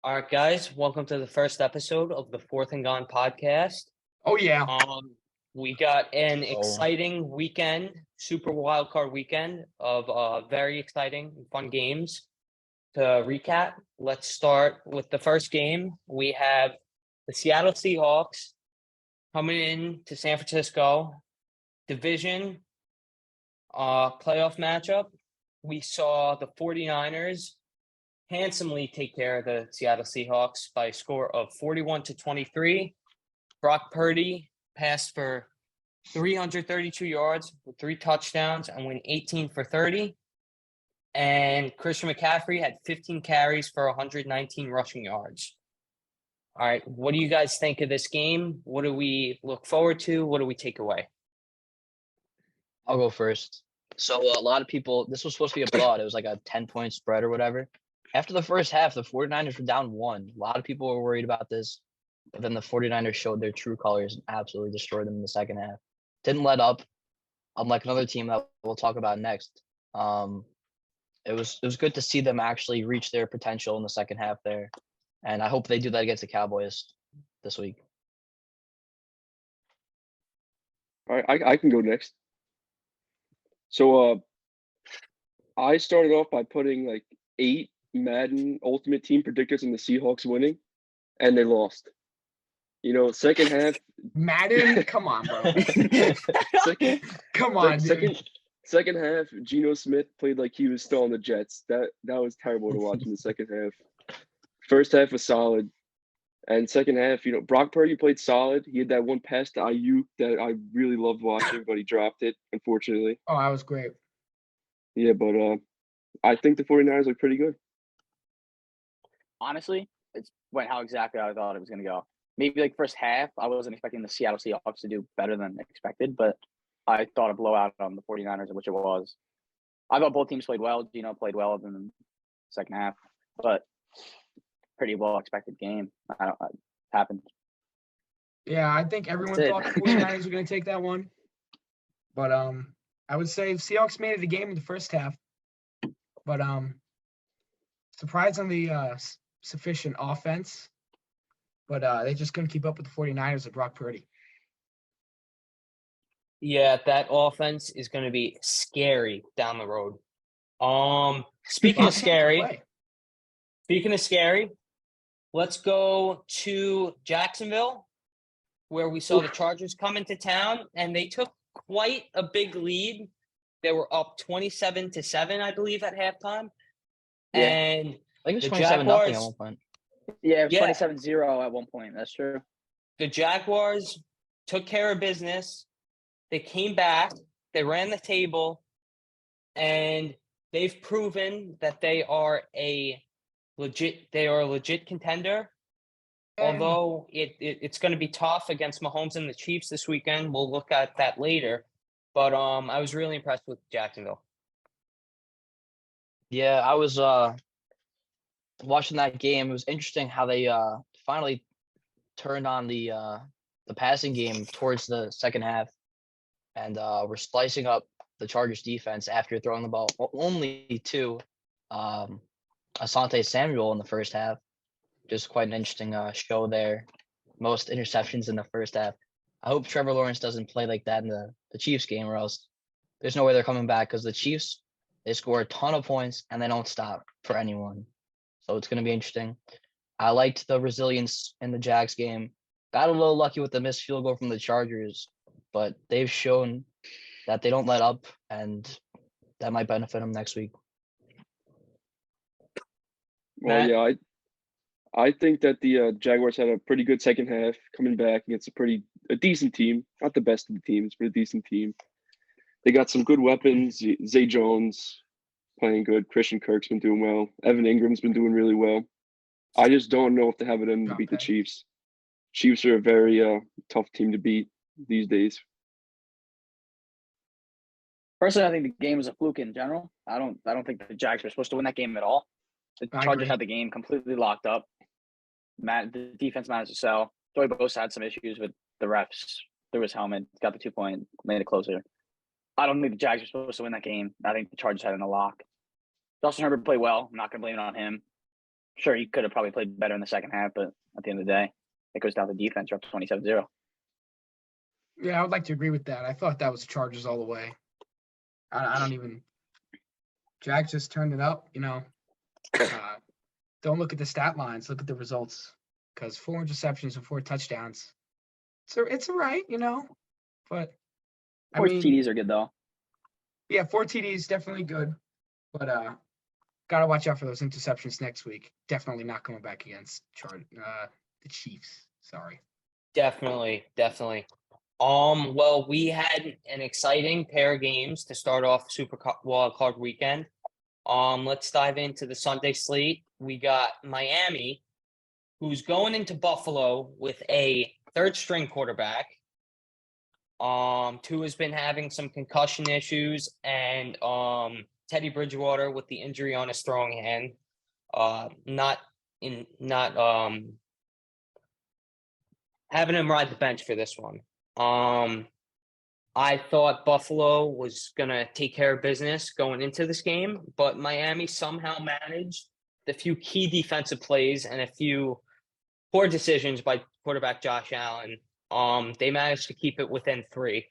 All right, guys, welcome to the first episode of the Fourth and Gone podcast. Oh, yeah. We got an Oh. exciting weekend, super wild card weekend of very exciting and fun games. To recap, let's start with the first game. We have the Seattle Seahawks coming in to San Francisco. Division playoff matchup. We saw the 49ers handsomely take care of the Seattle Seahawks by a score of 41-23. Brock Purdy passed for 332 yards with 3 touchdowns and went 18 for 30. And Christian McCaffrey had 15 carries for 119 rushing yards. All right, what do you guys think of this game? What do we look forward to? What do we take away? I'll go first. So a lot of people, this was supposed to be a blowout. It was like a 10-point spread or whatever. After the first half, the 49ers were down 1. A lot of people were worried about this. But then the 49ers showed their true colors and absolutely destroyed them in the second half. Didn't let up, unlike another team that we'll talk about next. It was good to see them actually reach their potential in the second half there. And I hope they do that against the Cowboys this week. All right, I can go next. So I started off by putting like 8 Madden Ultimate Team predictors in the Seahawks winning, and they lost. You know, second half. Madden? Come on, bro. Come on, dude. Second half, Geno Smith played like he was still on the Jets. That was terrible to watch in the second half. First half was solid. And second half, you know, Brock Purdy played solid. He had that one pass to Ayuk that I really loved watching, but he dropped it, unfortunately. Oh, that was great. Yeah, but I think the 49ers look pretty good. Honestly, it's went how exactly I thought it was going to go. Maybe like first half, I wasn't expecting the Seattle Seahawks to do better than expected, but I thought a blowout on the 49ers, which it was. I thought both teams played well. Geno played well in the second half, but pretty well expected game. It happened. Yeah, I think everyone thought the 49ers were going to take that one. But I would say Seahawks made it a game in the first half. But surprisingly sufficient offense. But they just couldn't keep up with the 49ers and Brock Purdy. Yeah, that offense is going to be scary down the road. Speaking of scary, let's go to Jacksonville, where we saw the Chargers come into town, and they took quite a big lead. They were up 27-7, I believe, at halftime. Yeah. And I think it was the 27-0 Jaguars, at one point. Yeah, it was 27-0 at one point. That's true. The Jaguars took care of business. They came back. They ran the table. And they've proven that they are a legit contender. Although it's going to be tough against Mahomes and the Chiefs this weekend. We'll look at that later. But I was really impressed with Jacksonville. Yeah, I was watching that game. It was interesting how they finally turned on the passing game towards the second half, and were slicing up the Chargers defense after throwing the ball only to Asante Samuel in the first half. Just quite an interesting show there. Most interceptions in the first half. I hope Trevor Lawrence doesn't play like that in the Chiefs game, or else there's no way they're coming back, because the Chiefs, they score a ton of points and they don't stop for anyone. So it's going to be interesting. I liked the resilience in the Jags game. Got a little lucky with the missed field goal from the Chargers, but they've shown that they don't let up, and that might benefit them next week. Well, Matt? yeah, I think that the Jaguars had a pretty good second half, coming back against a decent team. Not the best of the teams, but a decent team. They got some good weapons. Zay Jones playing good. Christian Kirk's been doing well. Evan Ingram's been doing really well. I just don't know if they have it in to beat the Chiefs. Chiefs are a very tough team to beat these days. Personally, I think the game was a fluke in general. I don't think the Jags were supposed to win that game at all. The Chargers had the game completely locked up. The defense managed to sell. Joey Bosa had some issues with the refs. Threw his helmet, got the 2-point, made it closer. I don't think the Jags were supposed to win that game. I think the Chargers had it in a lock. Justin Herbert played well. I'm not going to blame it on him. Sure, he could have probably played better in the second half, but at the end of the day, it goes down to defense. You're up 27-0. Yeah, I would like to agree with that. I thought that was Chargers all the way. I don't even. Jags just turned it up, Don't look at the stat lines. Look at the results. Because 4 interceptions and 4 touchdowns. It's all right, But, 4 TDs are good, though. Yeah, 4 TDs, definitely good. But got to watch out for those interceptions next week. Definitely not coming back against the Chiefs. Sorry. Definitely. Well, we had an exciting pair of games to start off Super Wild Card weekend. Let's dive into the Sunday slate. We got Miami, who's going into Buffalo with a third-string quarterback. Tua has been having some concussion issues, and Teddy Bridgewater with the injury on his throwing hand, not having him ride the bench for this one. I thought Buffalo was going to take care of business going into this game, but Miami somehow managed the few key defensive plays and a few poor decisions by quarterback Josh Allen. They managed to keep it within 3,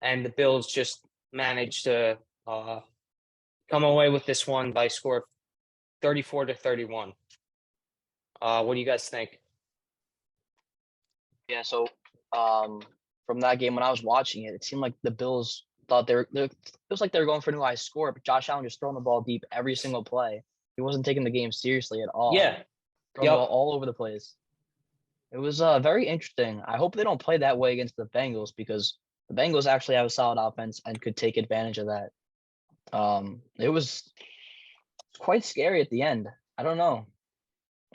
and the Bills just managed to come away with this one by a score of 34-31. What do you guys think? Yeah, so from that game when I was watching it, it seemed like the Bills thought it was like they were going for a new high score, but Josh Allen just throwing the ball deep every single play. He wasn't taking the game seriously at all. Yeah. Throwing the ball all over the place. It was very interesting. I hope they don't play that way against the Bengals because the Bengals actually have a solid offense and could take advantage of that. It was quite scary at the end. I don't know.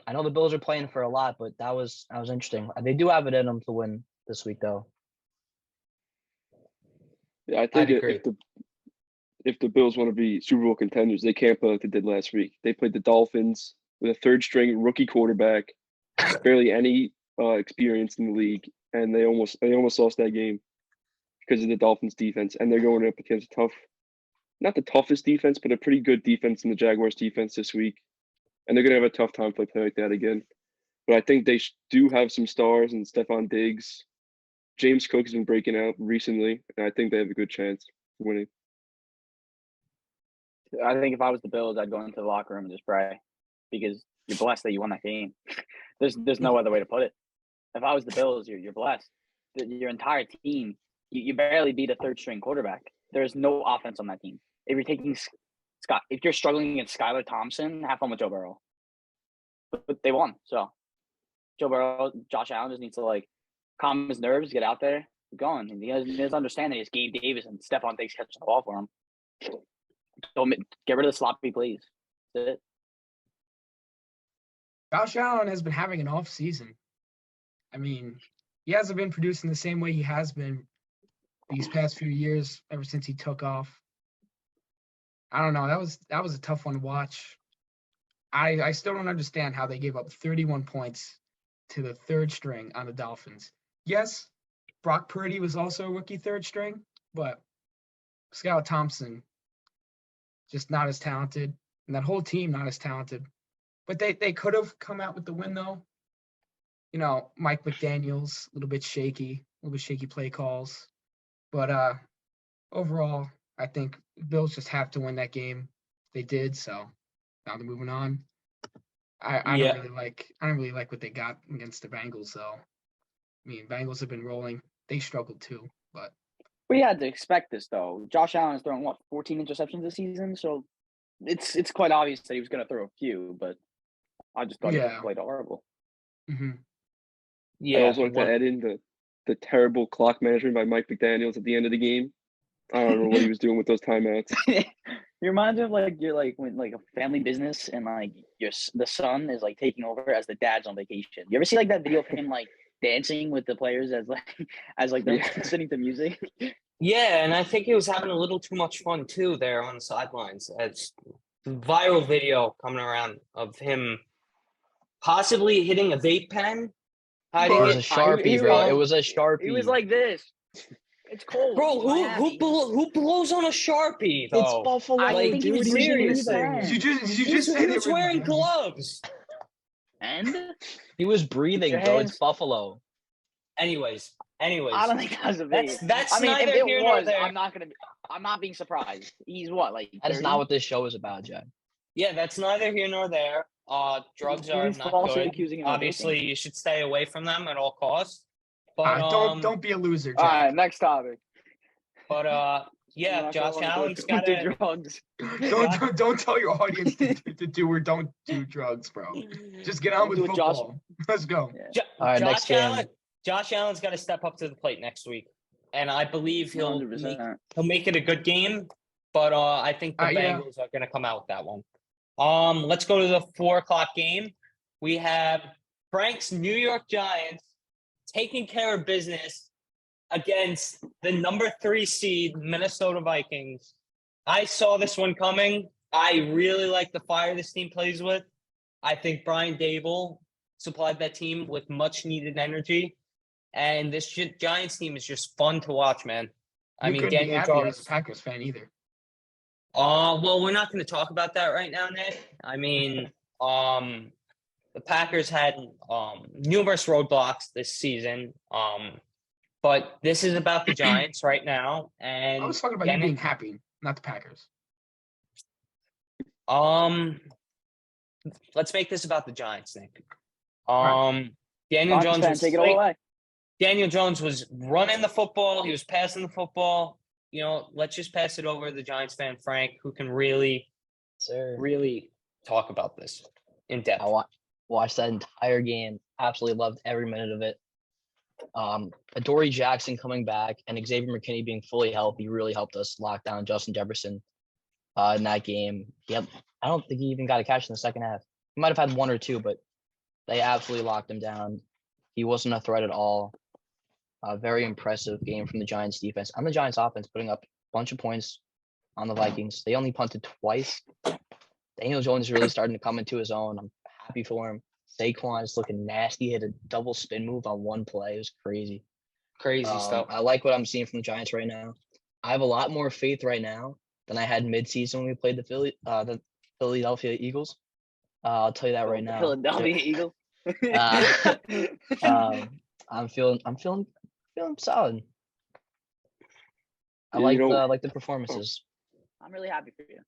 I know the Bills are playing for a lot, but that was interesting. They do have it in them to win this week, though. Yeah, I think if the Bills want to be Super Bowl contenders, they can't play like they did last week. They played the Dolphins with a third-string rookie quarterback, barely any experience in the league, and they almost lost that game because of the Dolphins' defense. And they're going up against not the toughest defense, but a pretty good defense in the Jaguars' defense this week. And they're going to have a tough time if they play like that again. But I think they do have some stars in Stephon Diggs. James Cook has been breaking out recently, and I think they have a good chance of winning. I think if I was the Bills, I'd go into the locker room and just pray because you're blessed that you won that game. There's no other way to put it. If I was the Bills, you're blessed. Your entire team, you barely beat a third-string quarterback. There's no offense on that team. If you're struggling against Skylar Thompson, have fun with Joe Burrow. But they won, so Josh Allen just needs to calm his nerves, get out there, keep going. And he doesn't understand that it's Gabe Davis and Stephon Diggs catching the ball for him. Don't get rid of the sloppy plays. That's it. Josh Allen has been having an off season. I mean, he hasn't been producing the same way he has been these past few years ever since he took off. I don't know. That was a tough one to watch. I still don't understand how they gave up 31 points to the third string on the Dolphins. Yes, Brock Purdy was also a rookie third string, but Skylar Thompson just not as talented, and that whole team not as talented. But they could have come out with the win though. Mike McDaniels, a little bit shaky play calls. But overall, I think Bills just have to win that game. They did, so now they're moving on. I don't really like what they got against the Bengals though. I mean, Bengals have been rolling. They struggled too, but we had to expect this though. Josh Allen has thrown 14 interceptions this season, so it's quite obvious that he was going to throw a few, but I just thought he played horrible. Mm-hmm. Yeah, I also like to add in the terrible clock management by Mike McDaniels at the end of the game. I don't know what he was doing with those timeouts. It reminds me of you're when a family business and the son is taking over as the dad's on vacation. You ever see that video of him dancing with the players as they're listening to music? Yeah, and I think he was having a little too much fun too there on the sidelines. It's a viral video coming around of him possibly hitting a vape pen. It was a Sharpie, bro. It was a Sharpie. He was like this. It's cold. Bro, who blows on a Sharpie, though? It's Buffalo. I think he was seriously. Did you just say He was wearing gloves. And He was breathing, your bro. It's hands- Buffalo. Anyways, I don't think that was a big. that's I mean, if neither it here nor was, there. I'm not being surprised. He's what, like That is 30? not what this show is about, Jack. Yeah, that's neither here nor there. Drugs are Who's not falsely good. accusing him of Obviously, you should stay away from them at all costs. All But right, don't be a loser, All Jack. right, next topic. But I'm yeah, not Josh going to Allen's do got to. drugs. Don't tell your audience to do or don't do drugs, bro. Just get on Don't with do what Josh- football. Let's go. Yeah. All right, next game. Josh Allen's got to step up to the plate next week, and I believe he'll 100%. make it a good game. But I think the Yeah. Bengals are going to come out with that one. Let's go to the 4:00 game. We have Frank's New York Giants taking care of business against the number 3 seed Minnesota Vikings. I saw this one coming. I really like the fire this team plays with. I think Brian Dable supplied that team with much needed energy. And this Giants team is just fun to watch, man. I You mean, couldn't be Daniel happier Jones. as a Packers fan either. Well, we're not going to talk about that right now, Nick. I mean, the Packers had numerous roadblocks this season. But this is about the Giants right now. And I was talking about you being happy, not the Packers. let's make this about the Giants, Nick. Right. Daniel Vikings Jones fan, was take it all away. Daniel Jones was running the football. He was passing the football. You know, let's just pass it over to the Giants fan, Frank, who can really talk about this in depth. I watched that entire game. Absolutely loved every minute of it. Adoree Jackson coming back and Xavier McKinney being fully healthy really helped us lock down Justin Jefferson in that game. Yep, I don't think he even got a catch in the second half. He might have had one or two, but they absolutely locked him down. He wasn't a threat at all. A very impressive game from the Giants defense and the Giants offense, putting up a bunch of points on the Vikings. They only punted twice. Daniel Jones is really starting to come into his own. I'm happy for him. Saquon is looking nasty. Hit a double spin move on one play. It was crazy. Crazy stuff. I like what I'm seeing from the Giants right now. I have a lot more faith right now than I had midseason when we played the Philadelphia Eagles. I'll tell you that right now. Philadelphia Eagles. I'm feeling solid. I Yeah, like the performances. I'm really happy for you.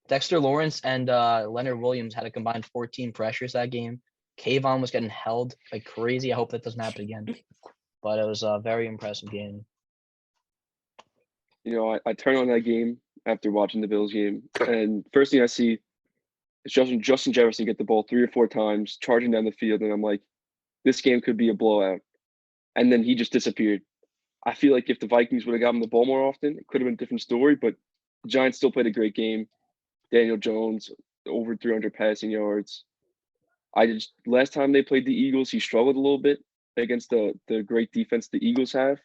Dexter Lawrence and Leonard Williams had a combined 14 pressures that game. Kayvon was getting held like crazy. I hope that doesn't happen again. But it was a very impressive game. You know, I turn on that game after watching the Bills game, and first thing I see is Justin Jefferson get the ball 3 or 4 times, charging down the field, and I'm like, this game could be a blowout. And then he just disappeared. I feel like if the Vikings would have gotten the ball more often, it could have been a different story, but the Giants still played a great game. Daniel Jones, over 300 passing yards. Last time they played the Eagles, he struggled a little bit against the great defense the Eagles have.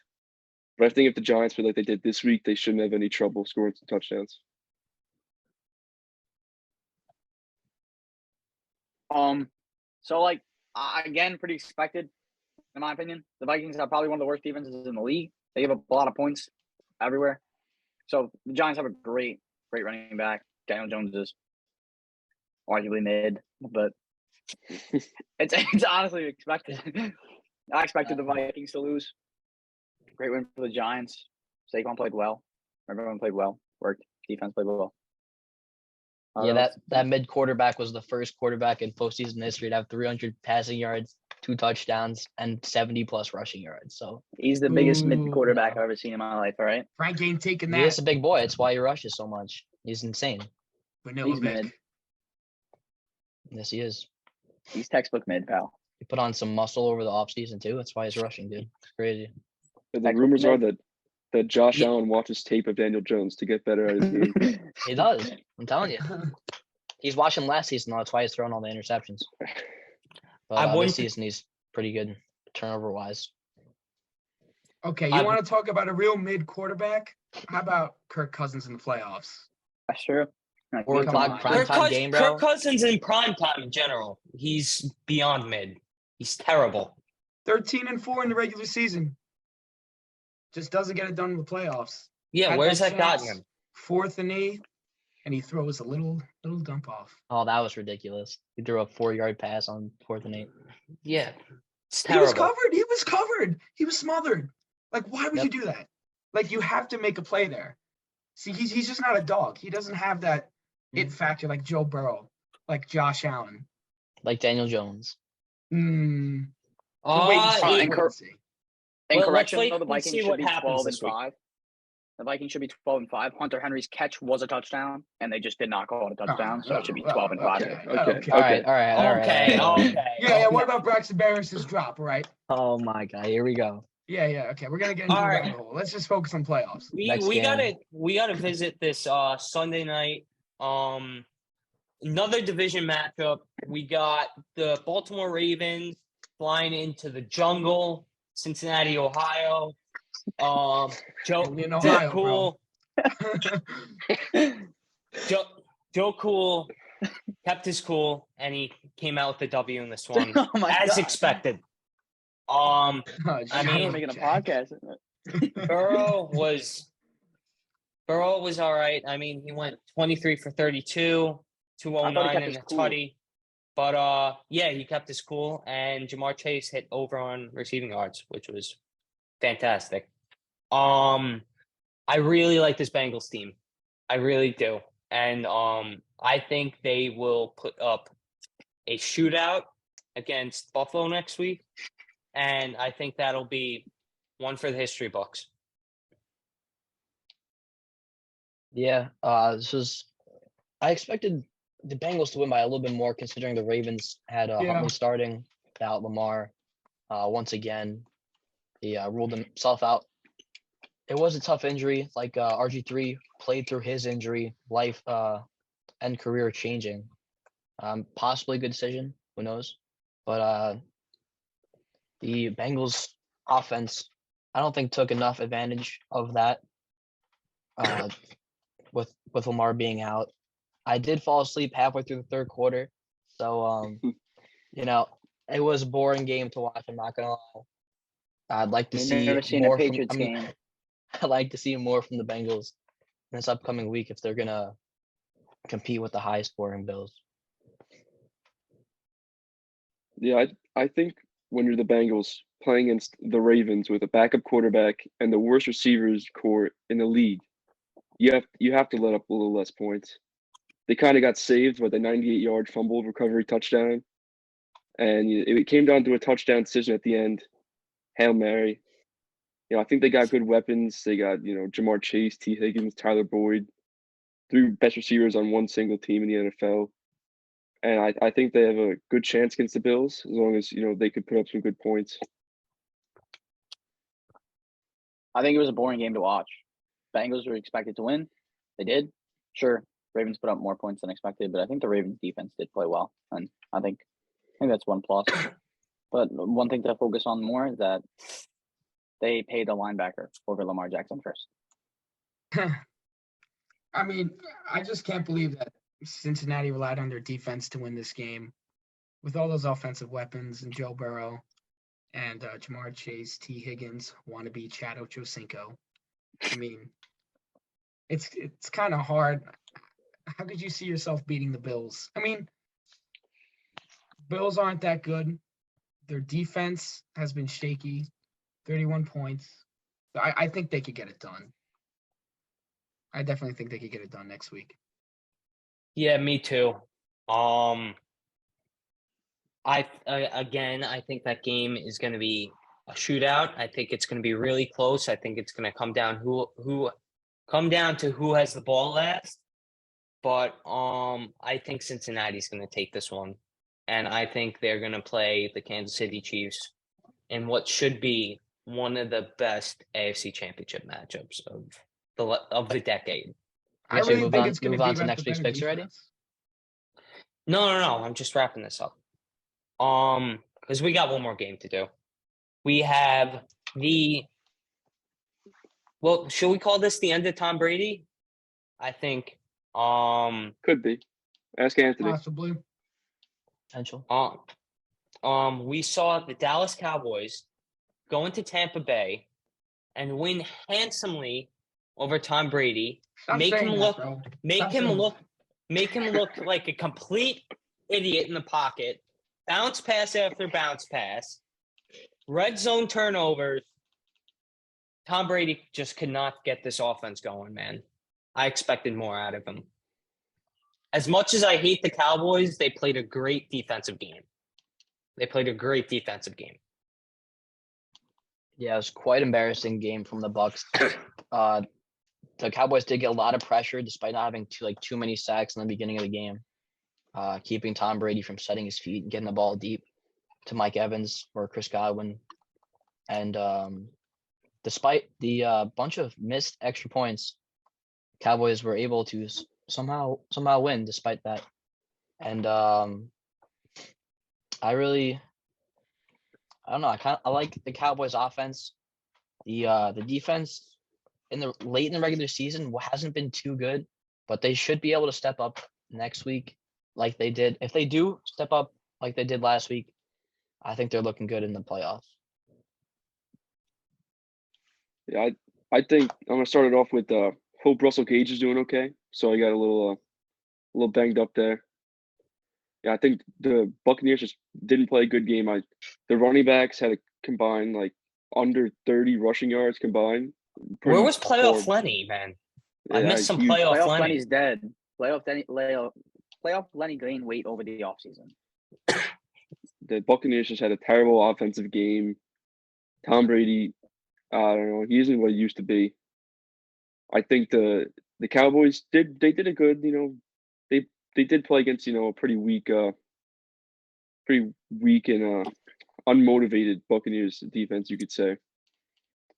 But I think if the Giants play like they did this week, they shouldn't have any trouble scoring some touchdowns. So like again, pretty expected, in my opinion. The Vikings are probably one of the worst defenses in the league. They give up a lot of points everywhere. So the Giants have a great running back. Daniel Jones is arguably mid, but it's honestly expected. I expected the Vikings to lose. Great win for the Giants. Saquon played well. Everyone played well. Worked. Defense played well. Yeah, that mid quarterback was the first quarterback in postseason history to have 300 passing yards, 2 touchdowns, and 70+ rushing yards. So he's the biggest mid quarterback yeah. I've ever seen in my life. All right. Frank ain't taking he that. is a big boy. It's why he rushes so much. He's insane. Vanilla He's Vic. mid. Yes, he is. He's textbook mid, pal. He put on some muscle over the offseason too. That's why he's rushing, dude. It's crazy. But the rumors are that Josh Allen watches tape of Daniel Jones to get better at his game. He does. I'm telling you. He's watching last season, though. That's why he's throwing all the interceptions. But this season, he's pretty good turnover-wise. Okay, you want to talk about a real mid quarterback? How about Kirk Cousins in the playoffs? That's true. Or prime time game, bro. Kirk Cousins in prime time in general, he's beyond mid. He's terrible. 13-4 in the regular season. Just doesn't get it done in the playoffs. Yeah, Had where's that chance, gotten him? 4th and 8th. and he throws a little dump off. Oh, that was ridiculous. He threw a 4-yard pass on 4th and 8. Yeah, it's He was terrible. covered. He was covered. He was smothered. Like, why would Yep. you do that? Like, you have to make a play there. See, he's just not a dog. He doesn't have that it factor like Joe Burrow, like Josh Allen. Like Daniel Jones. Wait Uh, and see. it- Wait and see. In Well, let's correction, wait though, the and Vikings see should what be happens 12 and this week. 5. The Vikings should be 12 and 5. Hunter Henry's catch was a touchdown, and they just did not call it a touchdown, so it should be 12 and 5. Okay. All right. Okay. Yeah. What about Braxton Berrios' drop, right? Oh my God, here we go. Yeah. Okay, we're gonna get into All a right. rabbit hole. Let's just focus on playoffs. Next We game. gotta visit this Sunday night. Another division matchup. We got the Baltimore Ravens flying into the jungle, Cincinnati, Ohio. Joe In Ohio, Cool. Joe Cool kept his cool, and he came out with the W in this one, Oh my as God. expected. Oh, I mean, We're making a podcast. Isn't it? Burrow was all right. I mean, he went 23 for 32, I thought he 209 kept and his a cool. tutty. But yeah, he kept his cool, and Jamar Chase hit over on receiving yards, which was fantastic. I really like this Bengals team. I really do. And I think they will put up a shootout against Buffalo next week. And I think that'll be one for the history books. Yeah, I expected the Bengals to win by a little bit more, considering the Ravens had Yeah. Huntley starting without Lamar. Once again, he ruled himself out. It was a tough injury. Like RG3 played through his injury, life and career changing. Possibly a good decision. Who knows? But the Bengals offense, I don't think took enough advantage of that. With Lamar being out, I did fall asleep halfway through the third quarter, so it was a boring game to watch. I'm not gonna lie. I'd like to You've see never seen more a Patriots from. game. I'd like to see more from the Bengals in this upcoming week if they're gonna compete with the high scoring Bills. Yeah, I think when you're the Bengals playing against the Ravens with a backup quarterback and the worst receivers core in the league, you have to let up a little less points. They kind of got saved with a 98-yard fumble recovery touchdown, and it came down to a touchdown decision at the end. Hail Mary. I think they got good weapons. They got Jamar Chase, T. Higgins, Tyler Boyd, 3 best receivers on one single team in the NFL. And I think they have a good chance against the Bills as long as they could put up some good points. I think it was a boring game to watch. Bengals were expected to win. They did. Sure, Ravens put up more points than expected, but I think the Ravens defense did play well, and I think that's one plus. But one thing to focus on more is that they paid a linebacker over Lamar Jackson first. I mean, I just can't believe that Cincinnati relied on their defense to win this game with all those offensive weapons and Joe Burrow and Jamar Chase, T. Higgins, wannabe Chad Ochocinco. I mean, it's kind of hard. How could you see yourself beating the Bills? I mean, Bills aren't that good. Their defense has been shaky. 31 points. I think they could get it done. I definitely think they could get it done next week. Yeah, me too. I think that game is going to be a shootout. I think it's going to be really close. I think it's going to come down to who has the ball last. But I think Cincinnati's going to take this one, and I think they're going to play the Kansas City Chiefs in what should be one of the best AFC Championship matchups of the decade. I So you really think it's going move to be on to about next the week's better picks already? defense. No. I'm just wrapping this up. Because we got one more game to do. We have should we call this the end of Tom Brady? I think. Could be. Ask Anthony. Possibly. Potential. We saw the Dallas Cowboys go into Tampa Bay and win handsomely over Tom Brady. Stop Make saying him that, look bro. make Stop him saying look make him look like a complete idiot in the pocket. Bounce pass after bounce pass. Red zone turnovers. Tom Brady just could not get this offense going, man. I expected more out of him. As much as I hate the Cowboys, they played a great defensive game. Yeah, it was quite embarrassing game from the Bucs. The Cowboys did get a lot of pressure despite not having too many sacks in the beginning of the game, keeping Tom Brady from setting his feet and getting the ball deep to Mike Evans or Chris Godwin. And despite the bunch of missed extra points, Cowboys were able to somehow win despite that. And I don't know. I like the Cowboys offense. The defense late in the regular season hasn't been too good, but they should be able to step up next week like they did. If they do step up like they did last week, I think they're looking good in the playoffs. Yeah, I think I'm gonna start it off with hope Russell Gage is doing okay. So I got a little banged up there. Yeah, I think the Buccaneers just didn't play a good game. The running backs had a combined like under 30 rushing yards combined. Where was playoff horrible. Lenny, man? I Yeah, missed some he- playoff Playoff Lenny. Lenny's dead. Playoff Lenny gained weight over the offseason. The Buccaneers just had a terrible offensive game. Tom Brady, I don't know, he isn't what he used to be. I think the Cowboys did a good, they did play against, a pretty weak and unmotivated Buccaneers defense, you could say.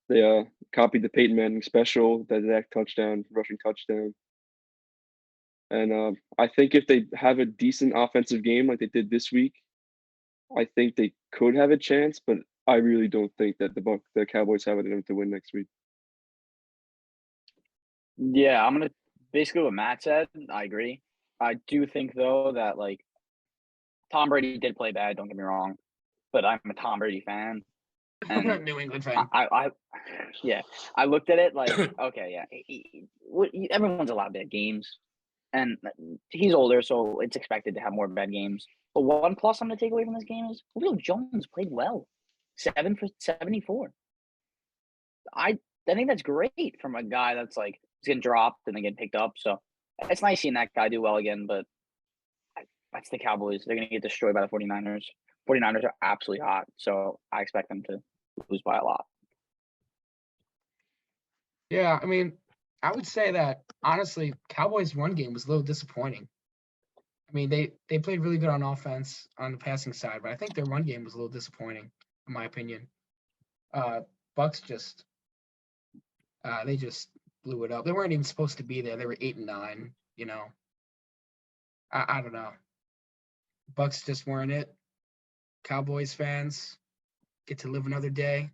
They copied the Peyton Manning special, that Zach touchdown, rushing touchdown. And I think if they have a decent offensive game like they did this week, I think they could have a chance, but I really don't think that the Cowboys have it in them to win next week. Yeah, I'm gonna basically what Matt said. I agree. I do think though that Tom Brady did play bad. Don't get me wrong, but I'm a Tom Brady fan. I'm a New England fan. I looked at it like, okay, yeah, everyone's allowed bad games, and he's older, so it's expected to have more bad games. But one plus I'm gonna take away from this game is Julio Jones played well, 7 for 74. I think that's great from a guy that's he's getting dropped and then getting picked up. So it's nice seeing that guy do well again. But that's the Cowboys. They're gonna get destroyed by the 49ers. 49ers are absolutely hot, so I expect them to lose by a lot. Yeah, I mean, I would say that honestly, Cowboys' run game was a little disappointing. I mean, they played really good on offense on the passing side, but I think their run game was a little disappointing, in my opinion. Bucks they just blew it up. They weren't even supposed to be there. They were 8-9. I don't know. Bucks just weren't it. Cowboys fans get to live another day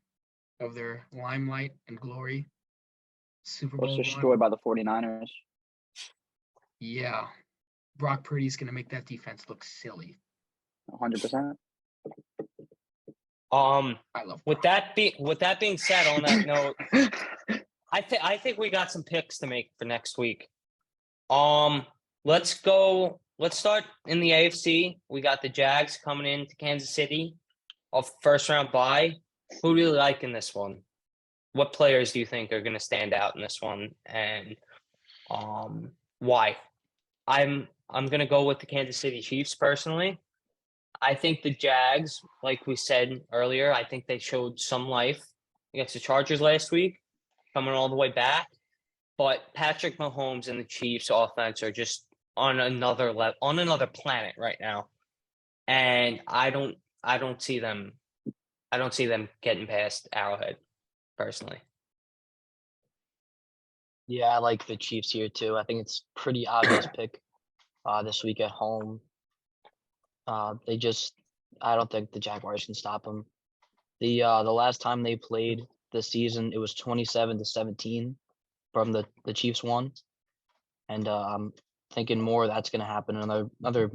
of their limelight and glory. Super Bowl Was one. destroyed by the 49ers. Yeah. Brock Purdy's going to make that defense look silly. 100%. I love With Brock. that being said, on that note, I think we got some picks to make for next week. Let's start in the AFC. We got the Jags coming into Kansas City, a first round bye. Who do you like in this one? What players do you think are going to stand out in this one, and why? I'm going to go with the Kansas City Chiefs personally. I think the Jags, like we said earlier, I think they showed some life against the Chargers last week, coming all the way back. But Patrick Mahomes and the Chiefs offense are just on another planet right now. And I don't see them getting past Arrowhead personally. Yeah, I like the Chiefs here too. I think it's pretty obvious pick this week at home. I don't think the Jaguars can stop them. The last time they played this season, it was 27-17 from the Chiefs won, and I'm thinking more of that's going to happen. Another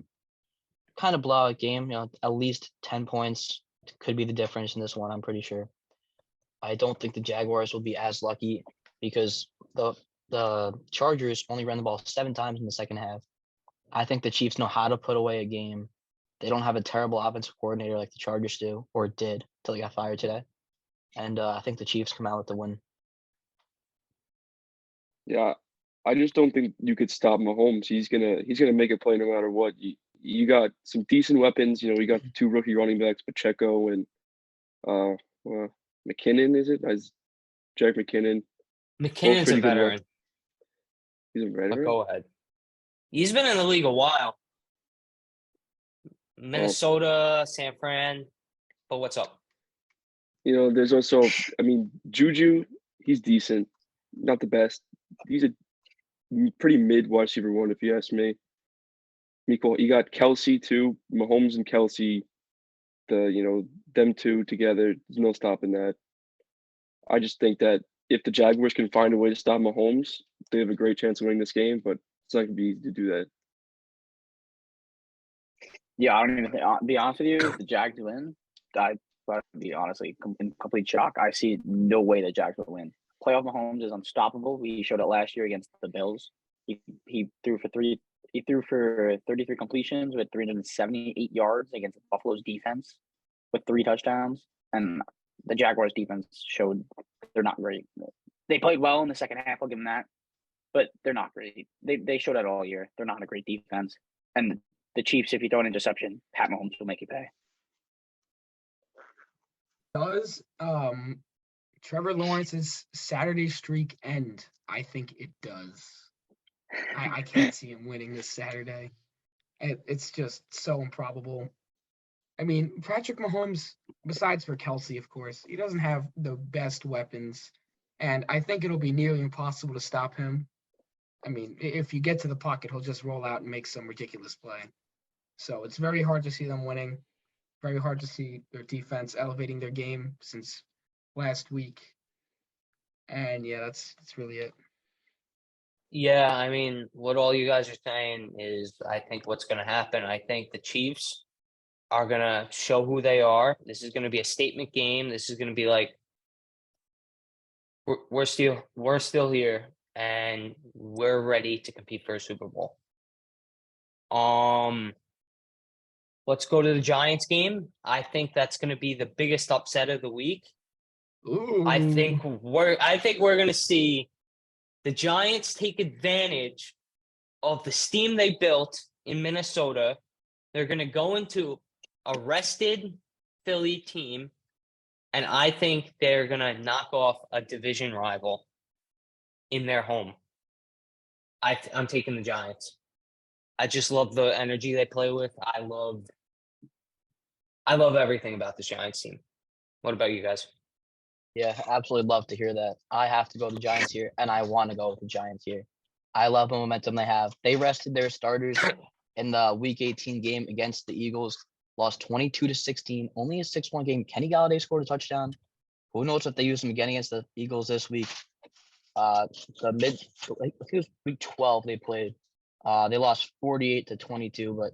kind of blowout game. At least 10 points could be the difference in this one. I'm pretty sure. I don't think the Jaguars will be as lucky because the Chargers only ran the ball 7 times in the second half. I think the Chiefs know how to put away a game. They don't have a terrible offensive coordinator like the Chargers do, or did, till he got fired today. And I think the Chiefs come out with the win. Yeah, I just don't think you could stop Mahomes. He's gonna make a play no matter what. You got some decent weapons. You got the 2 rookie running backs, Pacheco and McKinnon. Is it? As Jack McKinnon. McKinnon's a pretty good veteran. He's a But veteran. go ahead. He's been in the league a while. Minnesota, San Fran. But what's up? There's also, Juju. He's decent, not the best. He's a pretty mid wide receiver 1, if you ask me. You got Kelsey too. Mahomes and Kelsey. Them two together. There's no stopping that. I just think that if the Jaguars can find a way to stop Mahomes, they have a great chance of winning this game. But it's not gonna be easy to do that. Yeah, I don't even think. Be honest with you, if the Jags win, I'd be honestly in complete shock. I see no way the Jags will win. Playoff Mahomes is unstoppable. We showed it last year against the Bills. He threw for 33 completions with 378 yards against Buffalo's defense with 3 touchdowns. And the Jaguars defense showed they're not great. They played well in the second half. I'll give them that, but they're not great. They showed that all year. They're not a great defense. And the Chiefs, if you throw an interception, Pat Mahomes will make you pay. Does Trevor Lawrence's Saturday streak end? I think it does. I can't see him winning this Saturday. It's just so improbable. Patrick Mahomes, besides for Kelsey, of course, he doesn't have the best weapons. And I think it'll be nearly impossible to stop him. If you get to the pocket, he'll just roll out and make some ridiculous play. So it's very hard to see them winning. Very hard to see their defense elevating their game since last week. And yeah, that's really it. Yeah, what all you guys are saying is I think what's going to happen. I think the Chiefs are going to show who they are. This is going to be a statement game. This is going to be like, we're still here and we're ready to compete for a Super Bowl. Let's go to the Giants game. I think that's going to be the biggest upset of the week. Ooh. I think we're going to see the Giants take advantage of the steam they built in Minnesota. They're going to go into a rested Philly team, and I think they're going to knock off a division rival in their home. I'm taking the Giants. I just love the energy they play with. I love everything about this Giants team. What about you guys? Yeah, absolutely love to hear that. I have to go with the Giants here, and I want to go with the Giants here. I love the momentum they have. They rested their starters in the Week 18 game against the Eagles, lost 22-16, only a 6-1 game. Kenny Galladay scored a touchdown. Who knows if they use him again against the Eagles this week? I think it was week 12 they played. They lost 48-22, but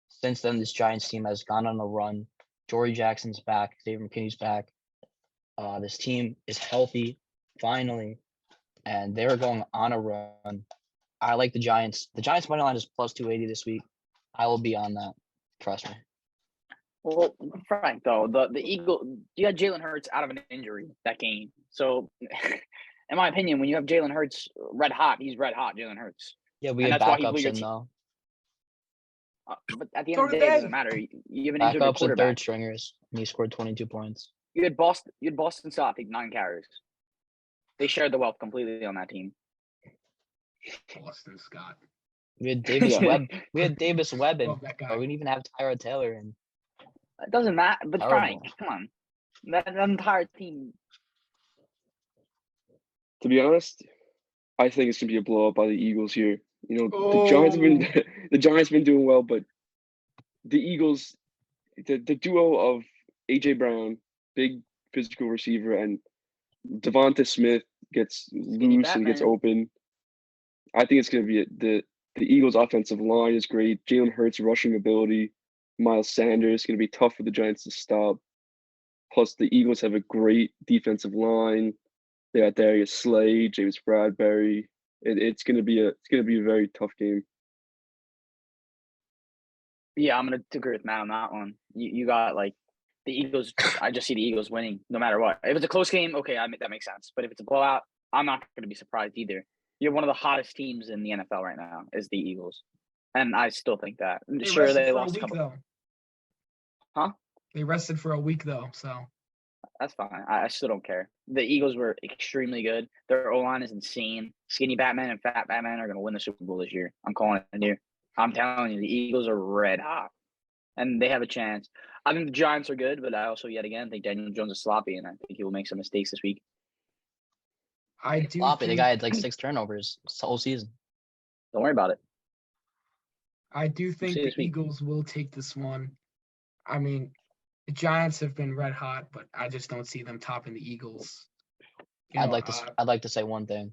since then this Giants team has gone on a run. Jory Jackson's back, David McKinney's back. This team is healthy, finally, and they're going on a run. I like the Giants. The Giants money line is plus 280 this week. I will be on that. Trust me. Well, Frank, though, the Eagle, you had Jalen Hurts out of an injury that game. So, in my opinion, when you have Jalen Hurts red hot, he's red hot, Jalen Hurts. Yeah, we had backups in, though. But at the end of the day, it doesn't matter. You have an injured Backups and quarterback. third stringers, and he scored 22 points. You had Boston Scott take 9 carries. They shared the wealth completely on that team. Boston Scott. We had Davis Webb. We had Davis Webb, and Love that guy. we didn't even have Tyrod Taylor. And It doesn't matter. But Terrible. Frank, come on, that entire team. To be honest, I think it's gonna be a blow up by the Eagles here. The Oh. Giants been doing well, but the Eagles, the duo of AJ Brown, big physical receiver, and Devonta Smith gets loose and gets open. I think it's gonna be the Eagles' offensive line is great. Jalen Hurts' rushing ability, Miles Sanders gonna be tough for the Giants to stop. Plus, the Eagles have a great defensive line. They got Darius Slay, James Bradbury. It's gonna be a very tough game. Yeah, I'm gonna agree with Matt on that one. You got like the Eagles. I just see the Eagles winning no matter what. If it's a close game, okay, that makes sense. But if it's a blowout, I'm not gonna be surprised either. You're one of the hottest teams in the NFL right now, is the Eagles, and I still think that. They Sure, rested they for a lost a week couple. though. Huh? They rested for a week though, so That's fine. I still don't care. The Eagles were extremely good. Their O-line is insane. Skinny Batman and Fat Batman are going to win the Super Bowl this year. I'm calling it here. I'm telling you, the Eagles are red hot, and they have a chance. I think the Giants are good, but I also, yet again, think Daniel Jones is sloppy, and I think he will make some mistakes this week. I do Floppy, the think guy had like 6 turnovers this whole season. Don't worry about it. I do think see the this week. Eagles will take this one. I mean, the Giants have been red hot, but I just don't see them topping the Eagles. I'd like to say one thing.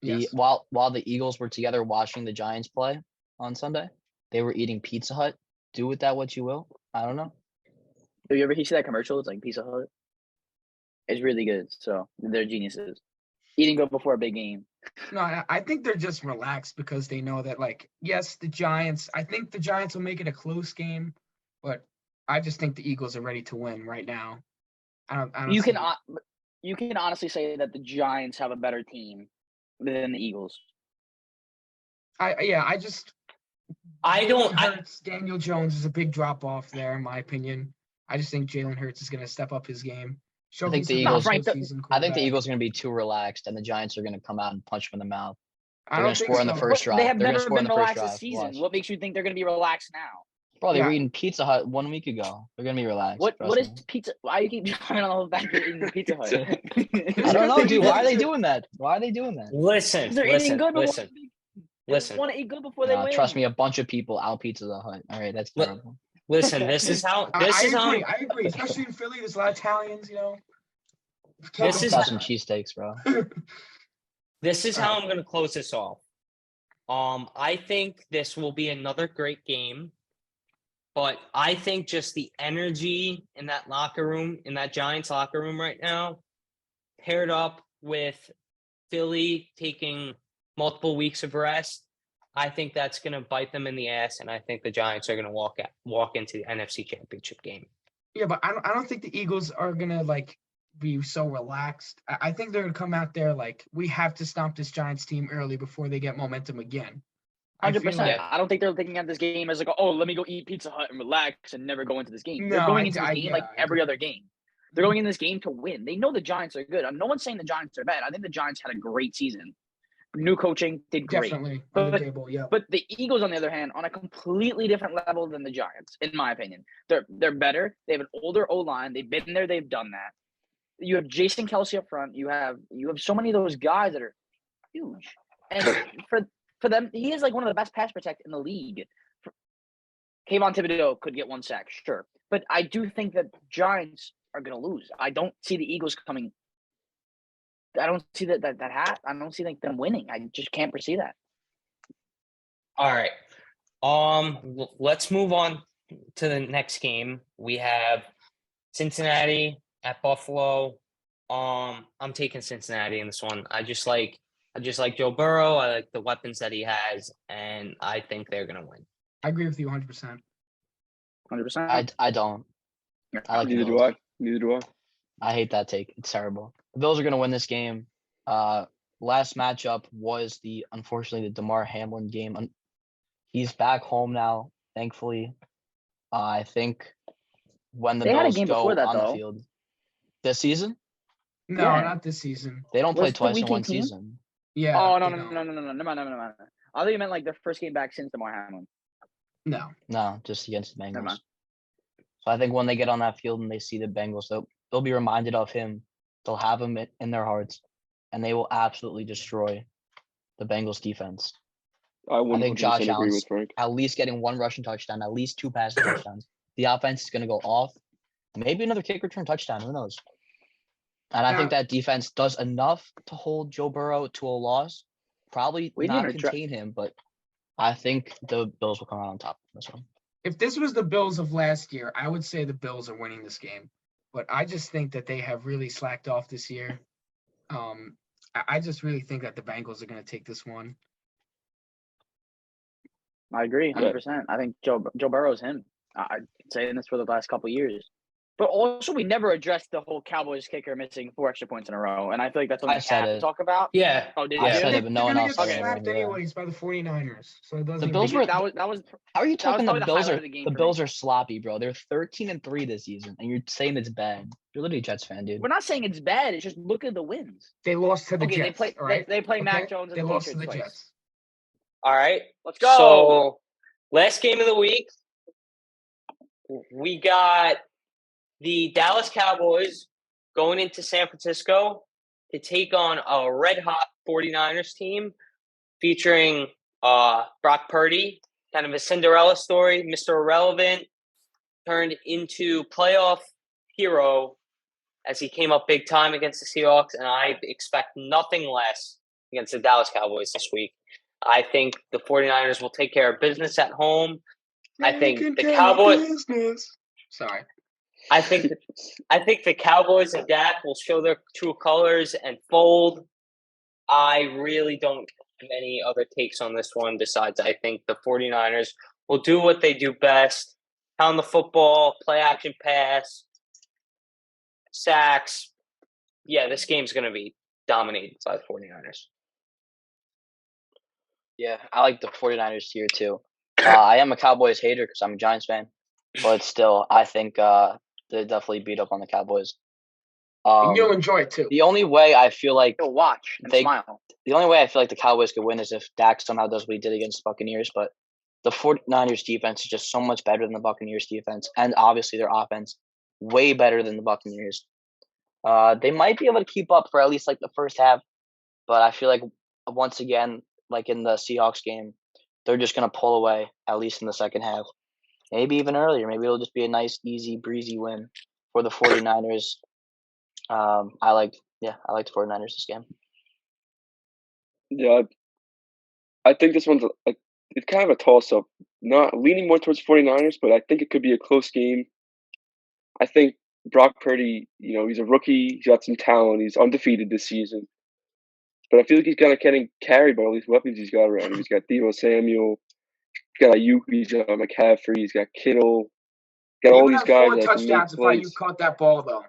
Yes. While the Eagles were together watching the Giants play on Sunday, they were eating Pizza Hut. Do with that what you will. I don't know. Have you ever see that commercial? It's like Pizza Hut. It's really good. So they're geniuses. Eating good before a big game. No, I think they're just relaxed because they know that, like, yes, the Giants. I think the Giants will make it a close game, but I just think the Eagles are ready to win right now. I don't. You see- can honestly say that the Giants have a better team than the Eagles. I just. I don't. Jalen Hurts, Daniel Jones is a big drop off there, in my opinion. I just think Jalen Hurts is going to step up his game. I think the Eagles. I think the Eagles are going to be too relaxed, and the Giants are going to come out and punch them in the mouth. They're going to score in the first drive. They have They're going to never score in been the first relaxed this drive. season. Watch. What makes you think they're going to be relaxed now? Bro, they Yeah. were eating Pizza Hut 1 week ago. They're going to be relaxed. What trust is me. pizza? Why you keep trying to hold back eating Pizza Hut? I don't know, dude. Why are they doing that? Why are they doing that? Listen, They're eating good. listen. Want to eat good before they win. Trust me, a bunch of people out Pizza Hut. All right, that's Look, terrible. Listen, this is how. I how. agree. Especially in Philly, there's a lot of Italians. This is Got some cheesesteaks, bro. This is how I'm going to close this off. I think this will be another great game, but I think just the energy in that locker room, in that Giants locker room right now, paired up with Philly taking multiple weeks of rest, I think that's going to bite them in the ass, and I think the Giants are going to walk into the NFC Championship game. Yeah, but I don't think the Eagles are gonna be so relaxed. I think they're gonna come out there like, we have to stomp this Giants team early before they get momentum again. 100%. I don't think they're thinking of this game as like, oh, let me go eat Pizza Hut and relax and never go into this game. They're going into this game like every other game. They're going in this game to win. They know the Giants are good. No one's saying the Giants are bad. I think the Giants had a great season. New coaching did great. Definitely on the table, yeah. But the Eagles, on the other hand, on a completely different level than the Giants, in my opinion. They're better. They have an older O-line. They've been there. They've done that. You have Jason Kelce up front. You have so many of those guys that are huge. And for them, he is like one of the best pass protect in the league. Kayvon Thibodeau could get 1 sack, sure. But I do think that Giants are going to lose. I don't see the Eagles coming. I don't see that hat. I don't see them winning. I just can't foresee that. All right. Let's move on to the next game. We have Cincinnati at Buffalo. I'm taking Cincinnati in this one. I just like Joe Burrow. I like the weapons that he has, and I think they're gonna win. I agree with you 100%. 100%. I don't. I like Neither do I. Neither do I. I hate that take. It's terrible. The Bills are going to win this game. Last matchup was unfortunately the DeMar Hamlin game. He's back home now, thankfully. I think when the Bills go on the field this season. No, not this season. They don't play twice in one season. Yeah. Oh no. I thought you meant like their first game back since DeMar Hamlin. No, just against the Bengals. So I think when they get on that field and they see the Bengals, they'll be reminded of him. They'll have him in their hearts, and they will absolutely destroy the Bengals defense. I think Josh Allen's at least getting 1 rushing touchdown, at least 2 passing touchdowns. The offense is going to go off. Maybe another kick return touchdown. Who knows? And I think that defense does enough to hold Joe Burrow to a loss. Probably not contain him, but I think the Bills will come out on top of this one. If this was the Bills of last year, I would say the Bills are winning this game. But I just think that they have really slacked off this year. I just really think that the Bengals are going to take this one. I agree, Yeah. 100%. I think Joe Burrow's him. I've been saying this for the last couple of years. But also, we never addressed the whole Cowboys kicker missing 4 extra points in a row, and I feel like that's something I we said have to it. talk about. Yeah. Oh, did I you? said it, but no They're one gonna else get said it. slapped Yeah. anyways by the 49ers, so it doesn't The even Bills make were. That was How are you talking? probably The the Bills highlight are of the game the for Bills me. are sloppy, bro. They're 13-3 this season, and you're saying it's bad. You're literally a Jets fan, dude. We're not saying it's bad. It's just look at the wins. They lost to the Okay, Jets. they play. All right? They play Mac Okay? Jones and They the lost to Patriots the twice. Jets. All right. Let's go. So, last game of the week, we got the Dallas Cowboys going into San Francisco to take on a red-hot 49ers team featuring Brock Purdy, kind of a Cinderella story, Mr. Irrelevant, turned into playoff hero as he came up big time against the Seahawks, and I expect nothing less against the Dallas Cowboys this week. I think the 49ers will take care of business at home. I think the Cowboys. Sorry. I think the Cowboys and Dak will show their true colors and fold. I really don't have any other takes on this one besides I think the 49ers will do what they do best. Pound the football, play action pass, sacks. Yeah, this game's going to be dominated by the 49ers. Yeah, I like the 49ers here too. I am a Cowboys hater because I'm a Giants fan, but still, I think they definitely beat up on the Cowboys. And you'll enjoy it too. The only way I feel like You'll watch and smile. the only way I feel like the Cowboys could win is if Dak somehow does what he did against the Buccaneers. But the 49ers defense is just so much better than the Buccaneers defense, and obviously their offense way better than the Buccaneers. They might be able to keep up for at least like the first half, but I feel like once again, like in the Seahawks game, they're just gonna pull away at least in the second half. Maybe even earlier. Maybe it'll just be a nice, easy, breezy win for the 49ers. I like the 49ers this game. Yeah, I think this one's it's kind of a toss-up. Not leaning more towards 49ers, but I think it could be a close game. I think Brock Purdy, he's a rookie. He's got some talent. He's undefeated this season. But I feel like he's kind of getting carried by all these weapons he's got around him. He's got Deebo Samuel. He's got Ayuk. He's got McCaffrey. He's got Kittle. Got all these guys 4 that can make touchdowns if you plays. caught that ball though.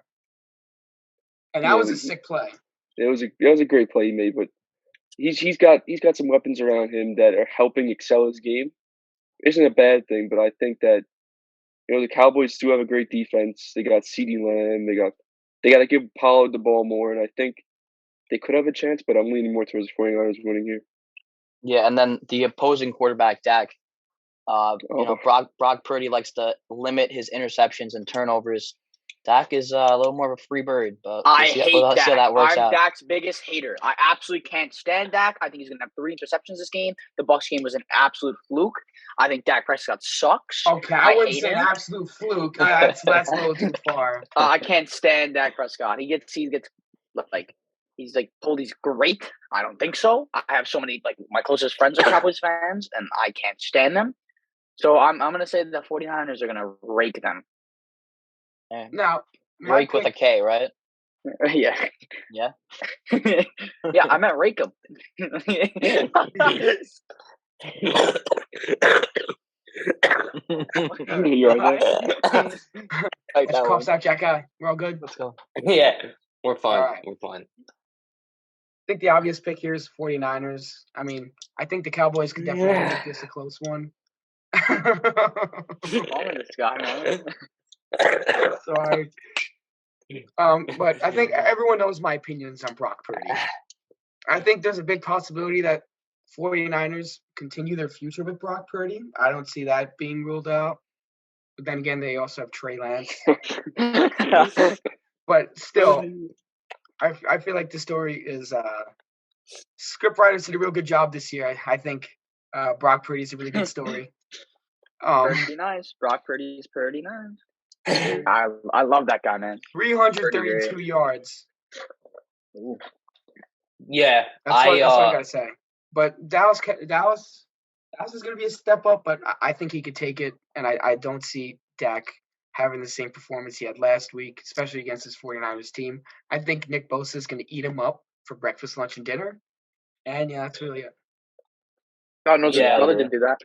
And that was a sick play. It was a great play he made, but he's got some weapons around him that are helping excel his game. Isn't a bad thing, but I think that the Cowboys do have a great defense. They got CeeDee Lamb. They got to give Pollard the ball more, and I think they could have a chance, but I'm leaning more towards the 49ers winning here. Yeah, and then the opposing quarterback, Dak. Brock Purdy likes to limit his interceptions and turnovers. Dak is a little more of a free bird, but I hate Dak. See how that works I'm out. Dak's biggest hater. I absolutely can't stand Dak. I think he's going to have 3 interceptions this game. The Bucs game was an absolute fluke. I think Dak Prescott sucks. Okay, I wouldn't say an absolute fluke. That's a little too far. I can't stand Dak Prescott. He gets like he's like told he's great. I don't think so. I have so many my closest friends are Cowboys fans, and I can't stand them. So I'm going to say the 49ers are going to rake them. Now, Rake with a K, right? Yeah. Yeah. Yeah, I meant rake them. You are there? Like that one. Cuffs out, Jack. We're all good. Let's go. Yeah, we're fine. All right. We're fine. I think the obvious pick here is 49ers. I mean, I think the Cowboys could definitely make this a close one. This guy, man. Sorry. But I think everyone knows my opinions on Brock Purdy. I think there's a big possibility that 49ers continue their future with Brock Purdy. I don't see that being ruled out. But then again, they also have Trey Lance. But still, I feel like the story is scriptwriters did a real good job this year. I think Brock Purdy is a really good story. Pretty nice. Brock Purdy's pretty nice. I love that guy, man. 332 yards. Ooh. Yeah, That's what I gotta say. But Dallas is gonna be a step up, but I think he could take it, and I don't see Dak having the same performance he had last week, especially against his 49ers team. I think Nick Bosa is gonna eat him up, for breakfast, lunch, and dinner. And yeah, that's really it. God knows his Yeah. brother didn't do that.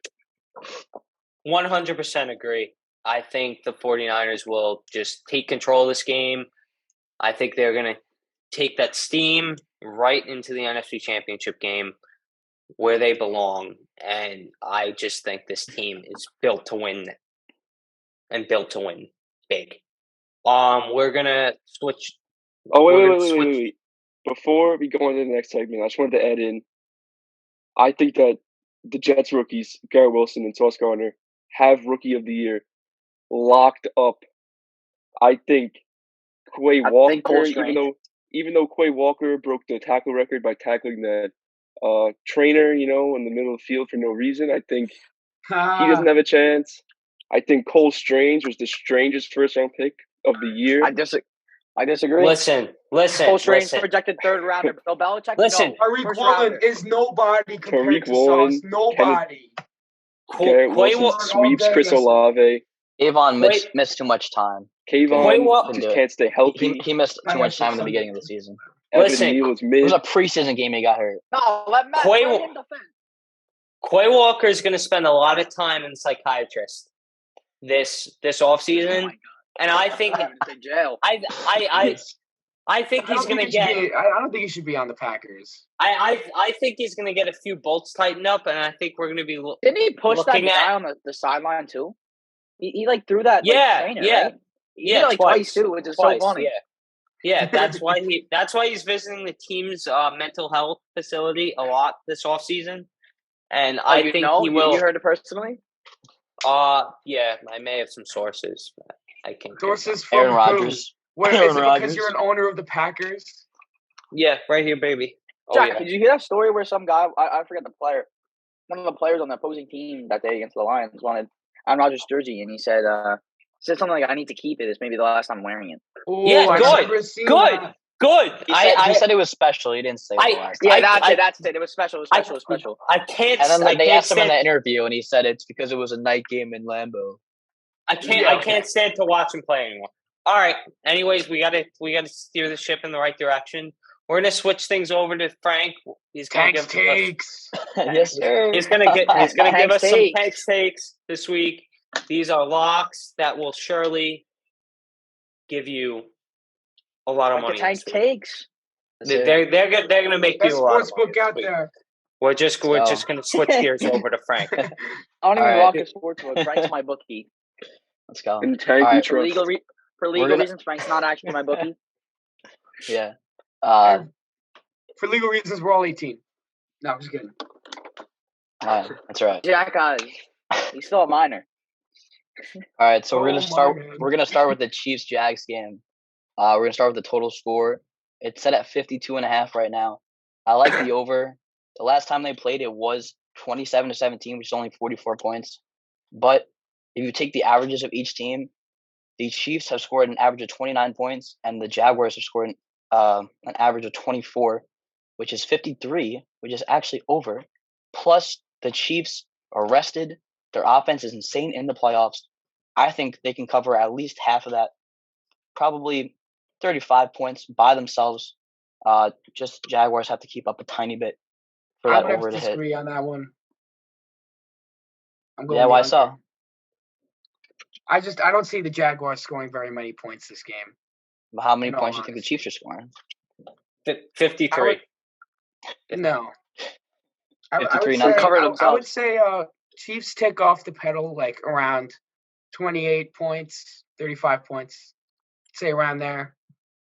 100% agree. I think the 49ers will just take control of this game. I think they're going to take that steam right into the NFC Championship game where they belong. And I just think this team is built to win and built to win big. We're going to switch. Oh, We're wait, gonna wait, wait, switch- wait, wait. Before we go on to the next segment, I just wanted to add in, I think that the Jets rookies, Garrett Wilson and Sauce Gardner, have Rookie of the Year locked up. I think Quay I Walker, think Cole Strange. even though Quay Walker broke the tackle record by tackling that trainer, in the middle of the field for no reason, I think he doesn't have a chance. I think Cole Strange was the strangest first-round pick of the year. I disagree. Listen. Cole Strange projected third rounder. Bill Belichick. Listen. No, Tariq first Woolen rounder. is nobody compared Tariq to Woolen, Sauce. Nobody. Garrett Quay Wilson Wa- sweeps all day Chris yesterday. Olave. Avon Quay- missed too much time. Kayvon Didn't just do it. can't stay healthy. He missed I too much actually time in the saw beginning that. of the season. Evan Listen, Neal was It mid. was a preseason game he got hurt. No, let Matt Quay- let him defend. Quay Walker is going to spend a lot of time in the psychiatrist this Oh offseason, my God. and I think I'm gonna say jail. I think he's going to get. I don't think he should be on the Packers. I think he's going to get a few bolts tightened up, and I think we're going to be. Didn't he push that looking guy at- on the sideline too? He like threw that trainer, right? He did it, like twice too, which is so funny. Yeah. That's why he's visiting the team's mental health facility a lot this offseason. And Oh, I you think know? he will. You heard it personally? Yeah, I may have some sources. But I can't. Sources from Aaron who? Rodgers. What, Aaron is it because Rodgers. you're an owner of the Packers? Yeah, right here, baby. Oh, Jack, yeah. did you hear that story where some guy, I forget the player, one of the players on the opposing team that day against the Lions wanted Aaron Rodgers' jersey, and he said something like, "I need to keep it. It's maybe the last time I'm wearing it." Oh, Yeah, I good, remember seeing good. that. Good. He said it was special. He didn't say it was the last Yeah, time. that's it. It was special. It was special. I can't. And then I they can't asked him in stand, the interview, and he said it's because it was a night game in Lambeau. I can't. Yeah, I can't stand to watch him play anymore. All right. Anyways, we gotta steer the ship in the right direction. We're gonna switch things over to Frank. He's gonna Tanks give us, takes. Yes, sir. he's gonna give us some Tanks Tanks takes this week. These are locks that will surely give you a lot of Like the money. Tanks this week. takes. They're gonna make Best you a lot of sports money book this out week. there. We're just So- gonna switch gears over to Frank. I don't even All right. rock a sports book. Frank's my bookie. Let's go. And Tank All we right, For trust. legal gonna- reasons, Frank's not actually my bookie. Yeah. For legal reasons, we're all 18. No, I'm just kidding. That's right. Jack, he's still a minor. All right, so we're Oh, gonna start. my man. We're gonna start with the Chiefs Jags game. We're gonna start with the total score. It's set at 52.5 right now. I like the over. The last time they played, it was 27-17, which is only 44 points. But if you take the averages of each team, the Chiefs have scored an average of 29 points, and the Jaguars have scored an average of 24, which is 53, which is actually over. Plus, the Chiefs are rested. Their offense is insane in the playoffs. I think they can cover at least half of that, probably 35 points by themselves. Just Jaguars have to keep up a tiny bit for I that would have over to to hit. disagree on that one. I'm going Yeah, why the so? under. I don't see the Jaguars scoring very many points this game. How many In all points do you think the honesty. Chiefs are scoring? 53. No. I would 53 say, nothing. Cover I would themselves. say Chiefs take off the pedal like around 28 points, 35 points. Say around there.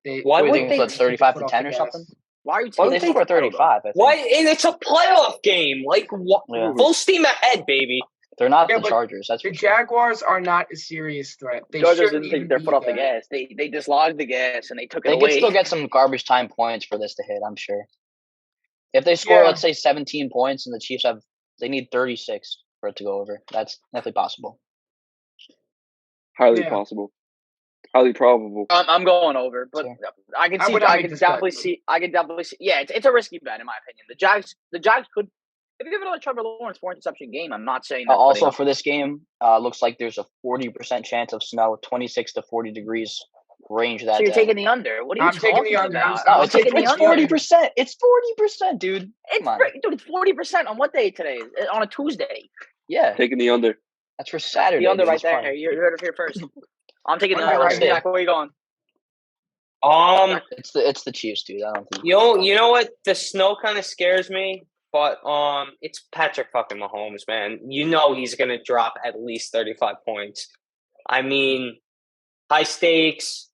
Why What do you would think? they? It's like 35 to Foot off 10 the or gas. something? Why are you Well, taking they the scored pedal, though? 35. I think. Why? And it's a playoff game. Like what? Yeah. Full steam ahead, baby. They're not Yeah, the but Chargers. That's The for sure. Jaguars are not a serious threat. They Chargers shouldn't didn't take even their be foot off the there. gas. They dislodged the gas and they took it They away. could still get some garbage time points for this to hit. I'm sure. If they score, Yeah. let's say 17 points, and the Chiefs they need 36 for it to go over. That's definitely possible. Highly Yeah. possible. Highly probable. I'm going over, but Sure. I can I see. would not I make can this bet. definitely see. I can definitely see. Yeah, it's a risky bet in my opinion. The Jags could. If you give it a Trevor Lawrence 4-interception game, I'm not saying that. Also, for this game, looks like there's a 40% chance of snow, 26 to 40 degrees range that So you're day. taking the under. What are you I'm taking the talking under. about? No, I'm it's taking the it's under. 40%. It's 40%, dude. It's Come on. dude, it's 40% on what day today? On a Tuesday. Yeah, Taking the under. that's for Saturday. The under dude. right It's fun. there. You heard it here first. I'm taking the Under under. right there. Jack, where are you going? It's the Chiefs, dude. I don't think. You know what? The snow kind of scares me, but it's Patrick fucking Mahomes, man. You know he's gonna drop at least 35 points. I mean, high stakes.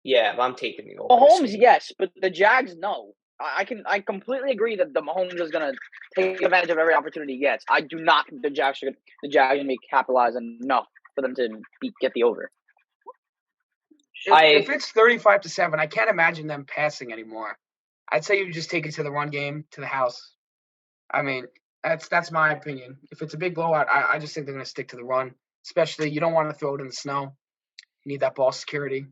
Yeah, I'm taking the over. Mahomes, yes, but the Jags, no. I completely agree that the Mahomes is gonna take advantage of every opportunity he gets. I do not think the Jags are gonna be capitalized enough for them to get the over. If it's 35-7, I can't imagine them passing anymore. I'd say you just take it to the run game, to the house. I mean, that's my opinion. If it's a big blowout, I just think they're going to stick to the run. Especially, you don't want to throw it in the snow. You need that ball security.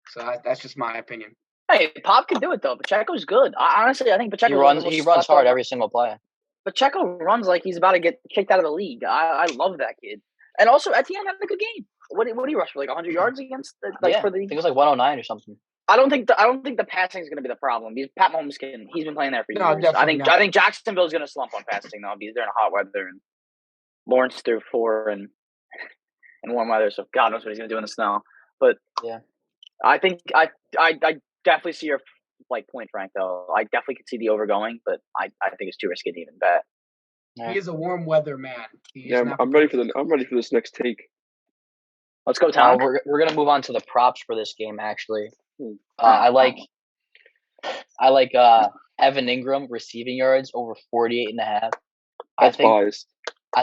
So that's just my opinion. Hey, Pop can do it though. Pacheco's good. Honestly, I think Pacheco He runs hard every single play. Pacheco runs like he's about to get kicked out of the league. I love that kid. And also, Etienne had a good game. What did he rush for? Like 100 yards against? I think it was like 109 or something. I don't think the passing is going to be the problem. Pat Mahomes he's been playing there for years. I think Jacksonville's going to slump on passing though because they're in hot weather and Lawrence threw 4 and warm weather, so God knows what he's going to do in the snow. But yeah, I think I definitely see your point, Frank. Though I definitely could see the over going, but I think it's too risky to even bet. Yeah. He is a warm weather man. I'm ready for this next take. Let's go, Tom. We're gonna move on to the props for this game. Actually, I like Evan Ingram receiving yards over 48.5. I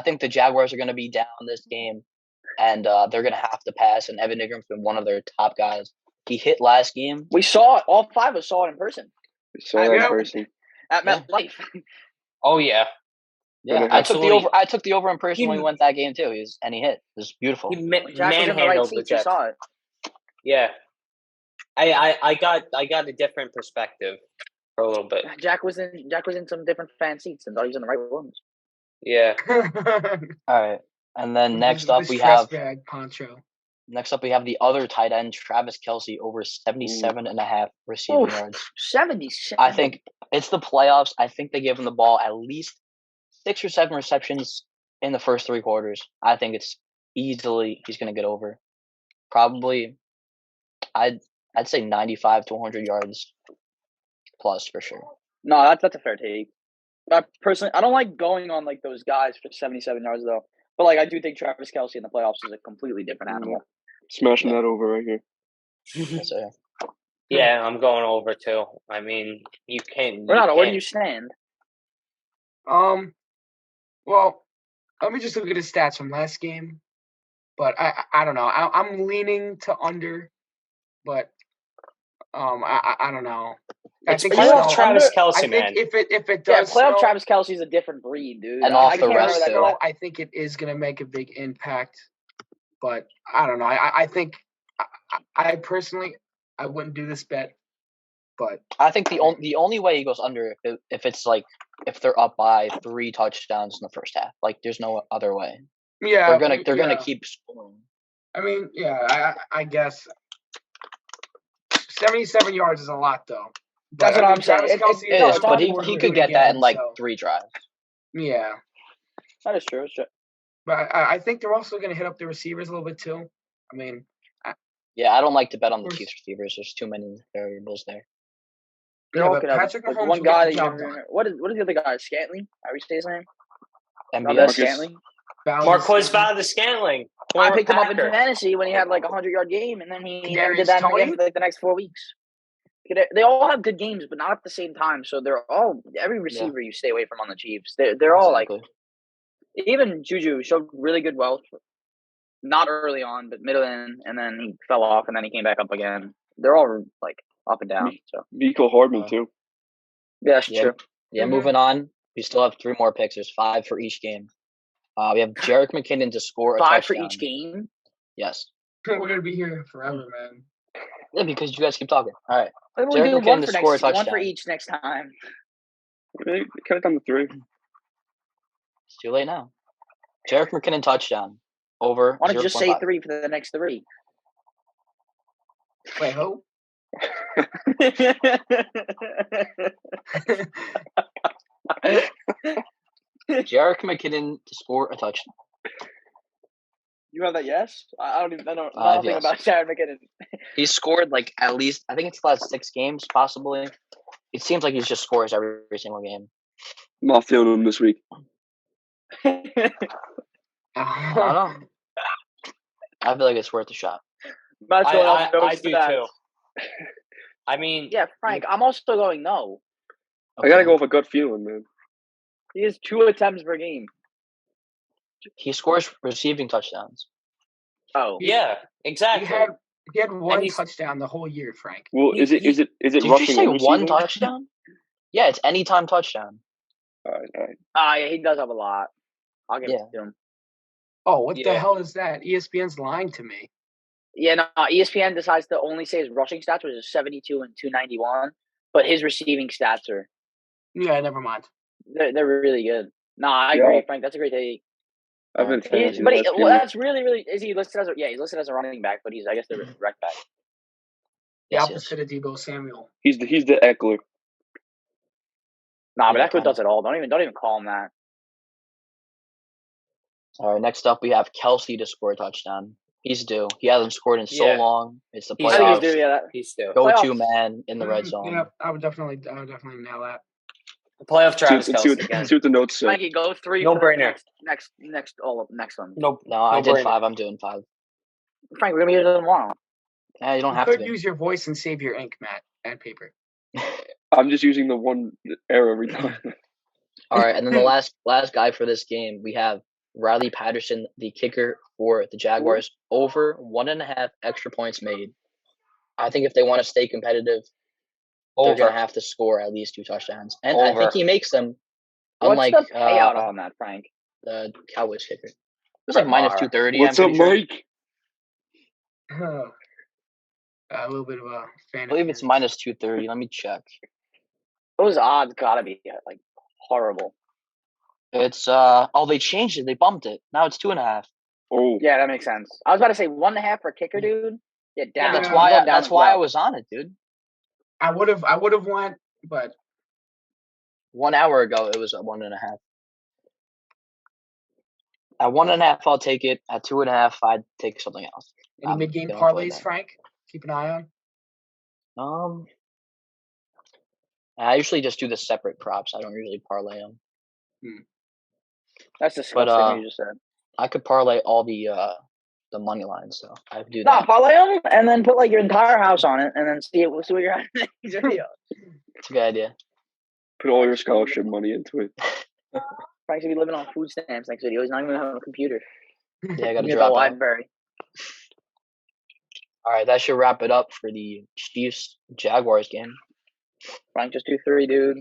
think the Jaguars are gonna be down this game, and they're gonna have to pass. And Evan Ingram's been one of their top guys. He hit last game. We saw it. All 5 of us saw it in person. We saw that in person at MetLife. Oh yeah. Yeah, I took the over. I took the over in person when we went that game too. He hit. It was beautiful. He Jack was in the right seats. You saw it. Yeah, I got a different perspective for a little bit. Jack was in some different fan seats and thought he was in the right ones. Yeah. All right, and then next up we have the other tight end, Travis Kelce, over 77.5 receiving yards. 77. I think it's the playoffs. I think they give him the ball at least 6 or 7 receptions in the first 3 quarters. I think it's easily he's going to get over. Probably, I'd say 95 to 100 yards plus for sure. No, that's a fair take. Personally, I don't like going on like those guys for 77 yards though. But like I do think Travis Kelce in the playoffs is a completely different animal. Smashing that over right here. Yes, sir. Yeah, I'm going over too. I mean, you can't. Renato, where do you stand? Well, let me just look at his stats from last game. But I don't know. I'm leaning to under, but I don't know. It's playoff Travis Kelce, man. I think if it does, playoff Travis Kelce is a different breed, dude. And off the rest too. I think it is going to make a big impact, but I don't know. I think I personally I wouldn't do this bet, but I think the only way he goes under if it's like if they're up by 3 touchdowns in the first half. Like there's no other way. Yeah, they're gonna keep scoring. I mean, yeah, I guess 77 yards is a lot though. That's what I'm saying. It is, but he could get that in like 3 drives. Yeah, that is true. But I think they're also going to hit up the receivers a little bit too. I mean, I don't like to bet on the Chiefs receivers. There's too many variables there. Yeah, but Patrick Mahomes one guy. What is the other guy? Scantling? How do you say his name? MBS. Scantling. Marquez Valdes-Scantling. I picked him up in fantasy when he had like a 100-yard game, and then he did that again for like the next 4 weeks. They all have good games, but not at the same time. So they're all every receiver you stay away from on the Chiefs. They're all like even Juju showed really good wealth, not early on, but middle in, and then he fell off, and then he came back up again. They're all like up and down. So Mecole Hardman too. Yeah, that's true. Yeah, moving on. We still have 3 more picks. There's 5 for each game. We have Jerick McKinnon to score a 5 touchdown. for each game? Yes. We're going to be here forever, man. Yeah, because you guys keep talking. All right. We'll do one for each next time. Really? Cut it down to 3. It's too late now. Jerick McKinnon touchdown. Over. Why don't you just say 3 for the next 3? Wait, who? Jerick McKinnon to score a touchdown. You have that? Yes. I don't even. I don't know I have nothing yes. about Jared McKinnon. He scored like at least I think it's the last 6 games, possibly. It seems like he just scores every single game. I'm not feeling him this week. I don't know. I feel like it's worth a shot. Matt's going off I those do stats. too. I mean, Yeah, Frank. I'm also going no. I gotta go with a gut feeling, man. He has 2 attempts per game. He scores receiving touchdowns. Oh, yeah, exactly. He had one he's- touchdown the whole year, Frank. Well, is it Did rushing you say or one receiving? touchdown? Yeah, it's anytime touchdown. All right. Yeah, he does have a lot. I'll give it to him. Oh, what the Yeah. hell is that? ESPN's lying to me. Yeah, no. ESPN decides to only say his rushing stats, which is 72 and 291, but his receiving stats are Yeah, never mind. they're really good. No, I Yeah. agree, Frank. That's a great take. I've been fantasy But the last few that's really is he listed as he's listed as a running back, but he's I guess the right back. The Yes, opposite of Debo Samuel. He's the Eckler. Nah, but Yeah, Eckler kinda. does it all. Don't even call him that. All right, next up we have Kelsey to score a touchdown. He's due. He hasn't scored in so Yeah. long. It's the He's I think he's playoffs. due. Yeah, that, He's still Go-to playoffs. man in the red zone. Yeah, I would definitely nail that. playoff Travis Let's see Kelce again. what the notes say. Frankie, go 3 No for brainer. next one. Nope. No, I did brainer. 5. I'm doing 5. Frank, we're gonna be here tomorrow. Yeah, you don't You have could to. use your voice and save your ink, Matt, and paper. I'm just using the one error every time. All right, and then the last guy for this game, we have Riley Patterson, the kicker for the Jaguars, over 1.5 extra points made. I think if they want to stay competitive, they're Over. gonna have to score at least 2 touchdowns, and I Over. think he makes them. What's Unlike the payout on that, Frank? the Cowboys kicker, it was like minus Lamar. 230. What's I'm up, pretty sure. Mike? A little bit of a fan. I believe it's minus 230. Let me check. Those odds gotta be like horrible. It's they changed it. They bumped it. Now it's 2.5. Oh, Yeah, that makes sense. I was about to say 1.5 for kicker, dude. Yeah, down. That's Yeah. why Down that's as why I well. was on it, dude. I would have went, but 1 hour ago it was at 1.5. At 1.5, I'll take it. At 2.5, I'd take something else. any I'm mid-game gonna avoid parlays, that. Frank? Keep an eye on. I usually just do the separate props. I don't usually parlay them. That's disgusting. What you just said. I could parlay all the money lines, so I do No, that. parlay them and then put like your entire house on it, and then see what you're at next video. It's a good idea. put all your scholarship money into it. Frank's gonna be living on food stamps next video. He's not even gonna have a computer. Yeah, I got to He's at the drop out. library. All right, that should wrap it up for the Chiefs Jaguars game. Frank, just do 3, dude.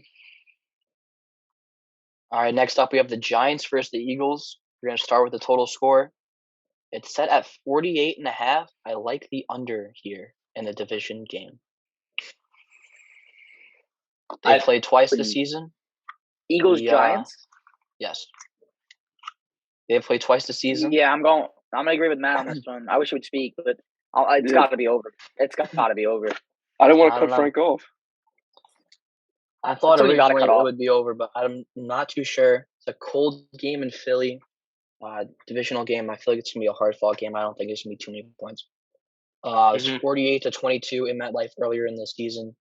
All right, next up we have the Giants versus the Eagles. We're gonna start with the total score. It's set at 48.5. I like the under here in the division game. They played twice this season. Eagles, Giants. Yes. They played twice this season. Yeah, I'm gonna agree with Matt on this one. I wish he would speak, but it's Yeah. got to be over. It's got to be over. I don't want I to don't cut know. Frank off. I thought That's what you gotta originally cut it off. would be over, but I'm not too sure. It's a cold game in Philly. Divisional game. I feel like it's gonna be a hard-fought game. I don't think it's gonna be too many points. It was 48-22 in MetLife earlier in the season.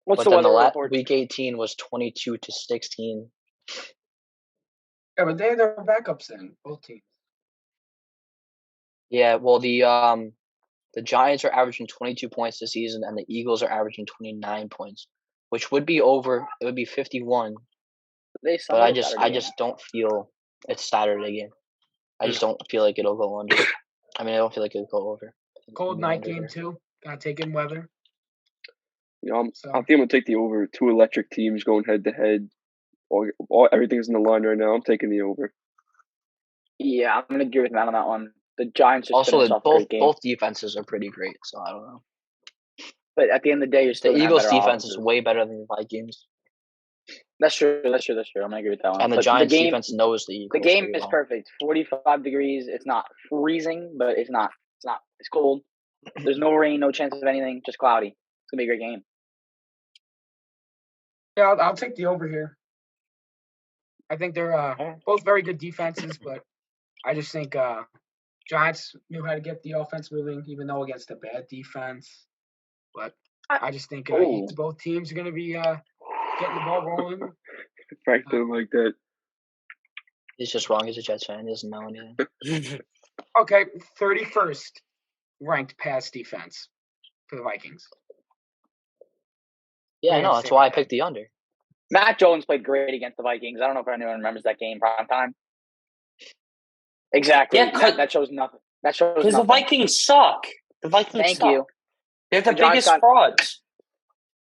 What's But the then weather the report? week 18 was 22-16. Yeah, but they had their backups in both teams. Yeah, well the Giants are averaging 22 points this season, and the Eagles are averaging 29 points, which would be over. It would be 51. They But I Saturday. just don't feel it's Saturday game. I just don't feel like it'll go under. I mean, I don't feel like it'll go over. I think it's Cold gonna be night under game there. too. Gotta take in weather. You know, So I think I'm gonna take the over. 2 electric teams going head to head. Everything's in the line right now. I'm taking the over. Yeah, I'm gonna agree with Matt on that one. The Giants just Also, finished off a great game, both defenses are pretty great, so I don't know. but at the end of the day, you're still The gonna have Eagles' better defense is offenses. way better than the Vikings, That's true. I'm gonna agree with that one. and the But Giants' game, defense knows the Eagles. the game pretty is well. perfect. 45 degrees. It's not freezing, but it's not. It's cold. There's no rain, no chance of anything, just cloudy. It's gonna be a great game. Yeah, I'll take the over here. I think they're Alright. both very good defenses, but I just think Giants knew how to get the offense moving, even though against a bad defense. But I just think Ooh. both teams are going to be getting the ball rolling. Frank don't like that. He's just wrong. He's a Jets fan. He doesn't know anything. Okay, 31st ranked pass defense for the Vikings. Yeah, I Yeah, know. That's same. why I picked the under. Matt Jones played great against the Vikings. I don't know if anyone remembers that game prime time. Exactly. Yeah, that shows nothing. That shows Because the nothing. Vikings suck. The Vikings Thank suck. you. They're the The Giants biggest got- frauds.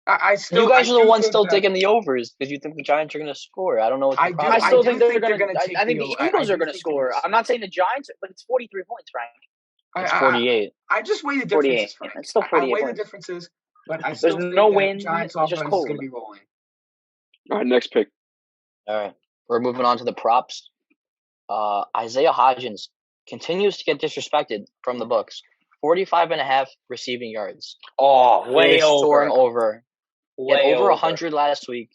I still. You guys I are the do ones think still that- taking the overs because you think the Giants are going to score. I don't know what the I do- problem I is. still do think they're think they're going to. gonna take I think the the over. I Eagles do are going to think they're score. gonna I'm not saying the Giants, but it's 43 points, Frank. It's 48. I just weigh the 48. differences, Frank. It's still I 48 weigh the points. differences, but I still think no that wind, Giants it's just offense is cold. going to be rolling. All right, next pick. All right. We're moving on to the props. Isaiah Hodgins continues to get disrespected from the books. 45.5 receiving yards. Oh, way They're soaring over. over. He had Way over 100 last week.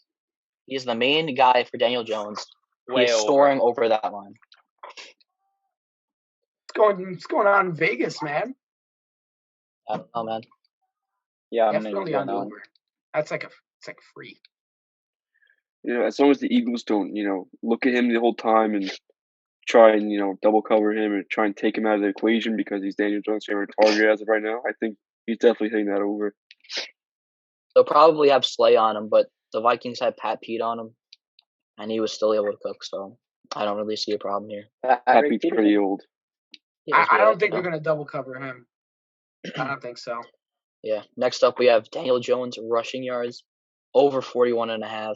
He's the main guy for Daniel Jones. Way He's over. soaring over that line. It's going on in Vegas, man. I don't know, man. Yeah, I'm Definitely on the over. It's like free. You know, as long as the Eagles don't, look at him the whole time and try and, double cover him and try and take him out of the equation because he's Daniel Jones' favorite target as of right now, I think he's definitely hitting that over. They'll probably have Slay on him, but the Vikings had Pat Pete on him, and he was still able to cook. So I don't really see a problem here. Pat Pete's pretty old. I don't think they're going to double cover him. I don't think so. Yeah. Next up, we have Daniel Jones rushing yards over 41.5.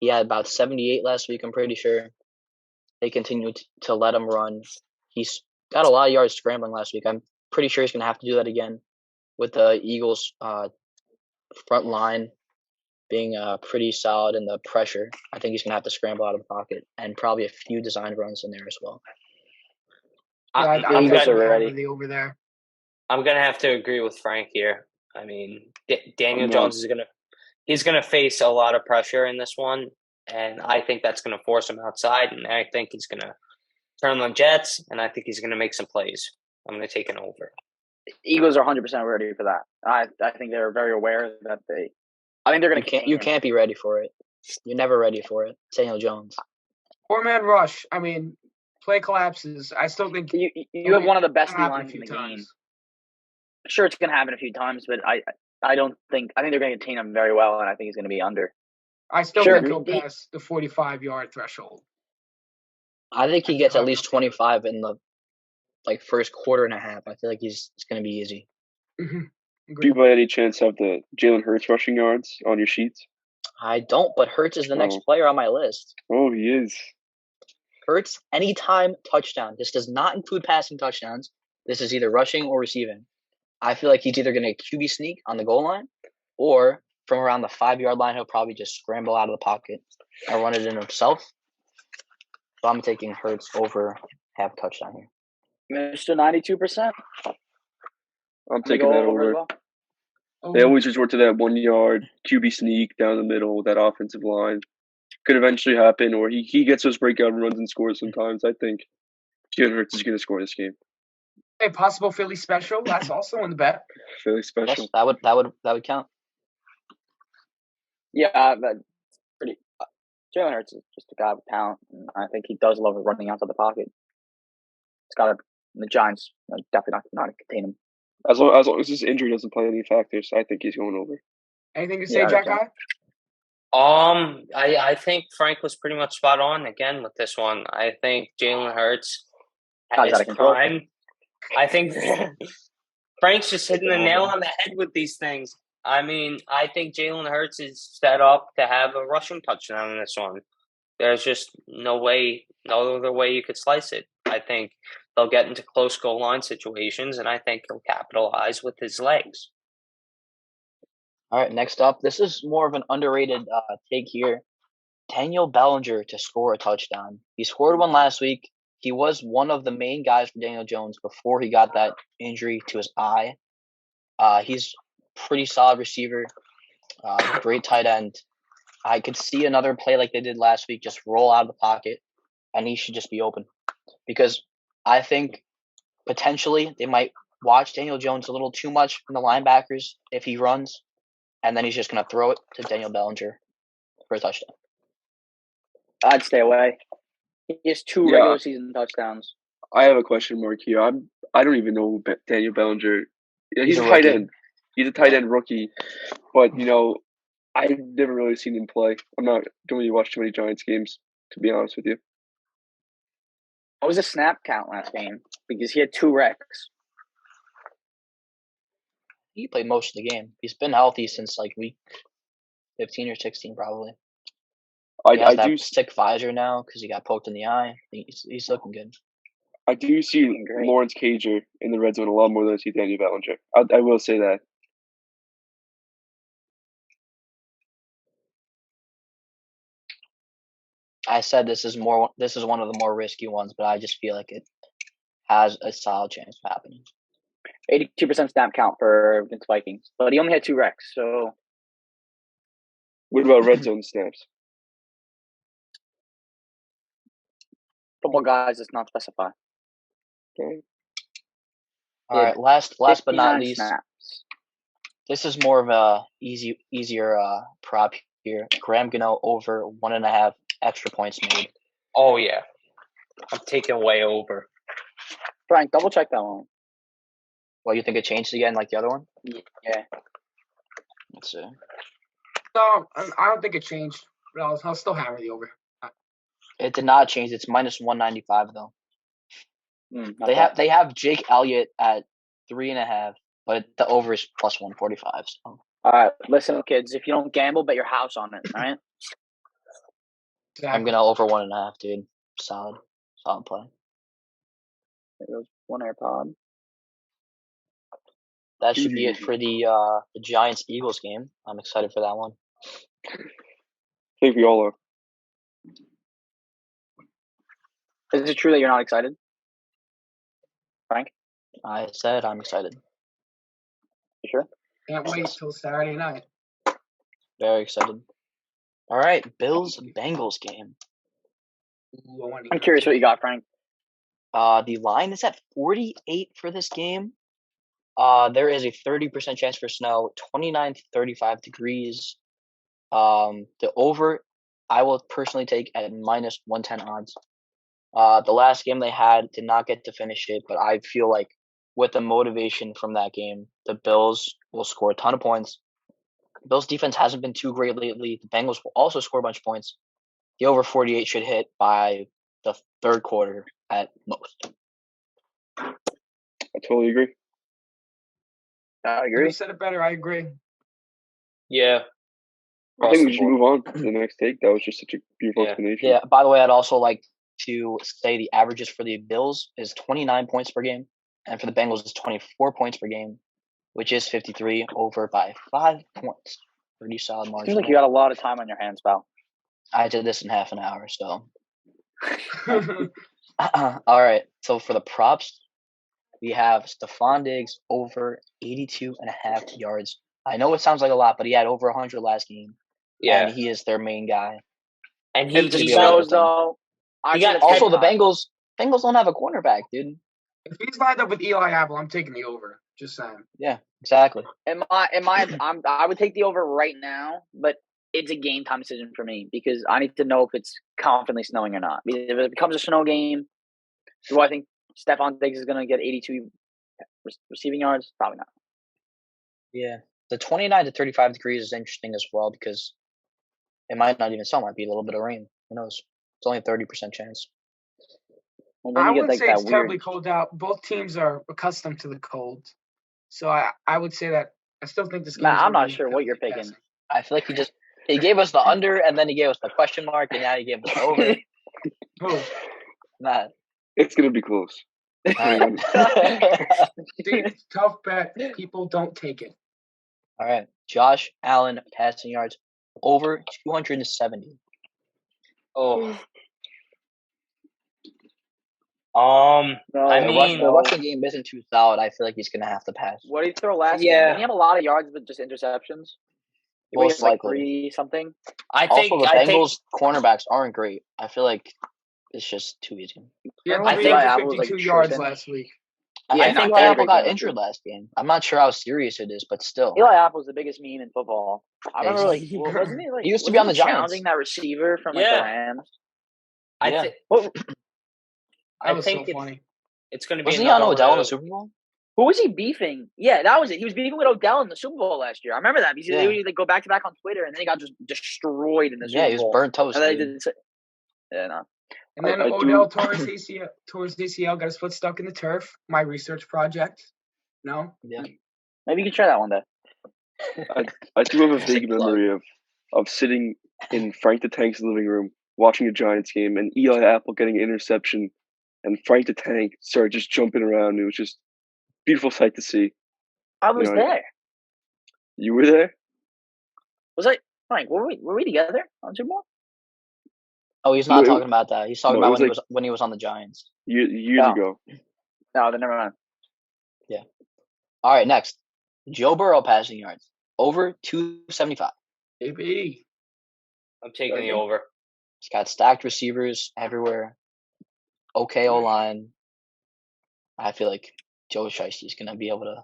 He had about 78 last week, I'm pretty sure. They continue to let him run. He's got a lot of yards scrambling last week. I'm pretty sure he's going to have to do that again with the Eagles' front line being pretty solid in the pressure. I think he's going to have to scramble out of the pocket and probably a few designed runs in there as well. Yeah, I'm I'm gonna ready. the over there. I'm gonna have to agree with Frank here. I mean, Daniel I'm not. Jones is gonna face a lot of pressure in this one, and I think that's gonna force him outside, and I think he's gonna turn on Jets, and I think he's gonna make some plays. I'm gonna take an over. Eagles are 100% ready for that. I think they're very aware that I think they're going to. You can't be ready for it. You're never ready for it. Daniel Jones. 4-man rush. I mean, play collapses. I still think You have one of the best it'll happen lines a in the few game. times. Sure, it's going to happen a few times, but I don't think. I think they're going to contain him very well, and I think he's going to be under. I still Sure. think he'll pass the 45-yard threshold. I think he gets at least 25 in the first quarter and a half. I feel like it's going to be easy. Mm-hmm. Do you by any chance have the Jalen Hurts rushing yards on your sheets? I don't, but Hurts is the next player on my list. Oh, he is. Hurts, anytime touchdown. This does not include passing touchdowns. This is either rushing or receiving. I feel like he's either going to QB sneak on the goal line or from around the 5-yard line, he'll probably just scramble out of the pocket and run it in himself. So I'm taking Hurts over half touchdown here. Mr. 92%. I'm taking that over. Well. They always resort to that 1-yard QB sneak down the middle, that offensive line. Could eventually happen, or he gets those breakout runs and scores sometimes. I think Jalen Hurts is going to score this game. A possible Philly special. That's also in the bet. Philly special. Yes, that would count. Yeah, but pretty. Jalen Hurts is just a guy with talent, and I think he does love running outside the pocket. It's got the Giants definitely not to contain him. As long as his injury doesn't play any factors, I think he's going over. Anything to say, Yeah, Jack? okay. I think Frank was pretty much spot on again with this one. I think Jalen Hurts at He's out his of control. prime. I think Frank's just hitting the nail on the head with these things. I mean, I think Jalen Hurts is set up to have a rushing touchdown in this one. There's just no other way you could slice it. I think they'll get into close goal line situations, and I think he'll capitalize with his legs. All right, next up, this is more of an underrated take here. Daniel Bellinger to score a touchdown. He scored one last week. He was one of the main guys for Daniel Jones before he got that injury to his eye He's pretty solid receiver, great tight end. I could see another play like they did last week, just roll out of the pocket, and he should just be open. Because I think potentially they might watch Daniel Jones a little too much from the linebackers if he runs, and then he's just going to throw it to Daniel Bellinger for a touchdown. I'd stay away. He has 2 Yeah. regular season touchdowns. I have a question mark here. I don't even know Daniel Bellinger. Yeah, he's He's a a tight rookie. end. He's a tight end rookie, but I've never really seen him play. I'm not don't really watch too many Giants games, to be honest with you. What was the snap count last game? Because he had 2 wrecks. He played most of the game. He's been healthy since like week 15 or 16 probably. He has I that do sick visor now because he got poked in the eye. He's looking good. I do see Looking great. Lawrence Cager in the red zone a lot more than I see Daniel Bellinger. I will say that. I said this is one of the more risky ones, but I just feel like it has a solid chance of happening. 82% snap count for against Vikings, but he only had 2 wrecks. So What about red zone snaps? football guys does not specify. Okay. All right, last but not 59 least, snaps. this is more of a easier prop here. Graham Gano over 1.5 extra points made. Oh yeah, I'm taking way over. Frank, double check that one. Well, you think it changed again like the other one? Yeah. Let's see. No, I don't think it changed, but I'll still hammer the over. It did not change. It's minus 195 though. Not They bad. have Jake Elliott at 3.5, but the over is plus 145. So All right, listen, kids. If you don't gamble, bet your house on it. All right. I'm gonna over 1.5, dude. Solid play. There goes one AirPod. That should be it for the Giants Eagles game. I'm excited for that one. I think we all are. Is it true that you're not excited, Frank? I said I'm excited. You sure? Can't wait till Saturday night. Very excited. All right, Bills-Bengals game. Ooh, I wanna I'm hear curious it. what you got, Frank. The line is at 48 for this game. There is a 30% chance for snow, 29 to 35 degrees. The over, I will personally take at minus 110 odds. The last game they had did not get to finish it, but I feel like with the motivation from that game, the Bills will score a ton of points. Bills defense hasn't been too great lately. The Bengals will also score a bunch of points. The over 48 should hit by the third quarter at most. I totally agree. I You agree. said it better. I agree. Yeah. I think we should move on to the next take. That was just such a beautiful Yeah. explanation. Yeah, by the way, I'd also like to say the averages for the Bills is 29 points per game, and for the Bengals is 24 points per game, which is 53 over by 5 points. Pretty solid margin. Seems like you got a lot of time on your hands, pal. I did this in half an hour, so. All right, so for the props, we have Stephon Diggs over 82.5 yards. I know it sounds like a lot, but he had over 100 last game. Yeah. And he is their main guy. And If the should he be able to snows, them. though, I He got think Also, it's the time. Bengals don't have a cornerback, dude. If he's lined up with Eli Apple, I'm taking the over. Just saying. Yeah, exactly. I would take the over right now, but it's a game time decision for me because I need to know if it's confidently snowing or not. Because if it becomes a snow game, do I think Stephon Diggs is going to get 82 receiving yards? Probably not. Yeah. The 29 to 35 degrees is interesting as well because it might not even snow. It might be a little bit of rain. Who knows? It's only a 30% chance. And then I you get wouldn't like say that it's terribly weird. cold out. Both teams are accustomed to the cold. So I would say that I still think this game Matt, is I'm gonna not be sure what you're heavily picking. passing. I feel like he gave us the under and then he gave us the question mark and now he gave us the over. Who? Matt. It's going to be close. All right. See, tough bet. People don't take it. All right. Josh Allen passing yards over 270. Oh, No, I The mean, Russian game isn't too solid. I feel like he's gonna have to pass. what did he throw last game? Yeah. Didn't he have a lot of yards but just interceptions? Did we Most have like likely. 3 something? I Also, think the I think Bengals cornerbacks aren't great. I feel like it's just too easy. He had I think 352 like yards tripping. last week. Yeah, I not think very Apple big got last injured week. last game. I'm not sure how serious it is, but still. Eli Apple's the biggest meme in football. I Yeah, remember, like, wasn't he like he used to wasn't be on he the Giants. challenging that receiver from like the Yeah. Rams? I Yeah. think What, That I was think so funny. it's going to be Wasn't he on another Odell one in the of Super Bowl? who was he beefing? Yeah, that was it. He was beefing with Odell in the Super Bowl last year. I remember that because Yeah. they would like, go back to back on Twitter, and then he got just destroyed in the Super Yeah, he was Bowl. burnt toast. And then he Dude. did. Yeah, no. And then I Odell do- tore his ACL, got his foot stuck in the turf. My research project. No? Yeah. Maybe you can try that one day. I do have a Sick vague plug. memory of sitting in Frank the Tank's living room watching a Giants game and Eli Apple getting an interception and Frank the Tank started just jumping around. It was just a beautiful sight to see. I was know, there. You were there? Was I Frank? Were we together on Super Bowl? Oh, he's not No, talking about that. He's talking no, it about was when he was on the Giants. Years No. ago. No, then never mind. All right, next. Joe Burrow passing yards over 275. Maybe. I'm taking the over. He's got stacked receivers everywhere. Okay, O line. I feel like Joe Shiesty's gonna be able to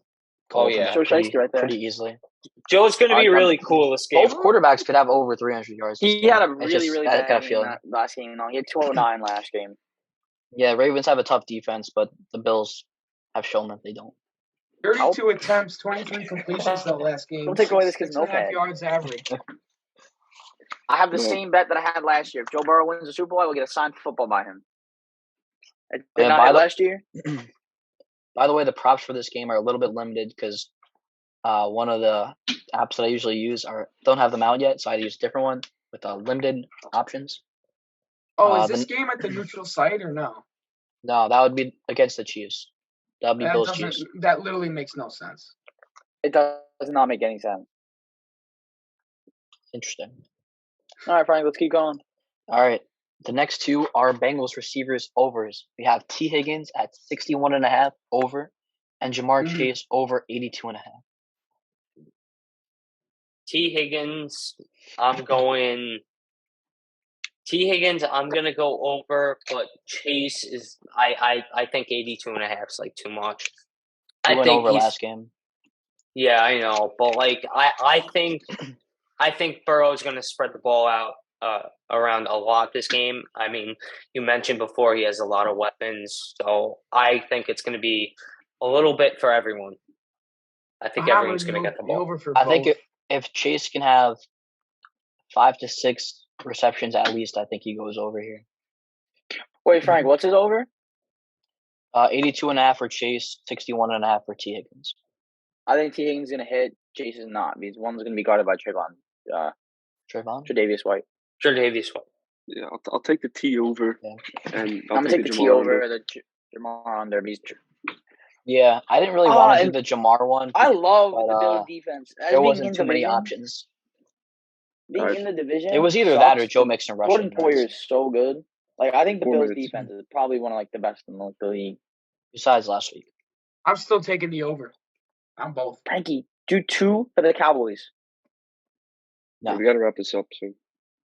go Oh, over yeah. that Joe pretty, Shiesty right there. pretty easily. Joe's going to be I'm- really cool this game. Both quarterbacks could have over 300 yards. This He game. had a It's really, just- really I bad got a game feeling. that last game. No, he had 209 last game. Yeah, Ravens have a tough defense, but the Bills have shown that they don't. 32 attempts, 23 completions that last game. Don't take away this kid's 6.5 notepad. yards average. I have the No. same bet that I had last year. If Joe Burrow wins the Super Bowl, I will get a signed football by him. It did Yeah, not by hit the- last year. By the way, the props for this game are a little bit limited because one of the apps that I usually use don't have them out yet, so I use a different one with limited options. Oh, is the- this game at the neutral site or no? No, that would be against the Chiefs. That would be That Bills doesn't. Chiefs. That literally makes no sense. It does not make any sense. Interesting. All right, Frank, let's keep going. All right. The next two are Bengals receivers overs. We have T. Higgins at 61.5 over and Jamar Mhm. Chase over 82.5. T. Higgins, I'm going to go over, but Chase is I think 82.5 is like too much. He I went think over he's last game. yeah, I know, but like I think Burrow's going to spread the ball out around a lot this game. I mean, you mentioned before he has a lot of weapons, so I think it's going to be a little bit for everyone. I think I'm everyone's going to hammering get the the ball. over for I think both. if Chase can have 5 to 6 receptions at least, I think he goes over here. Wait, Frank, what's his over? 82.5 for Chase, 61.5 for T. Higgins. I think T. Higgins is going to hit. Chase is not. Because one's going to be guarded by Trayvon. Trayvon? Tre'Davious White. Tre'Davious White. Yeah, I'll take the T over, Yeah. and I'm I'll going to take take the the T Jamar over, under. the Jamar under. Because Yeah, I didn't really want to do the Jamar one. I love But, the Bills defense. As there being wasn't in too many division, options. Being Alright. in the division. It was either that or sucks, Joe but Mixon rushing. Jordan Poyer is so good. Like, I think the 4 Bills minutes. defense is probably one of like the best in the league. Besides last week. I'm still taking the over. I'm both. Frankie, do 2 for the Cowboys. No. Yeah, we got to wrap this up soon.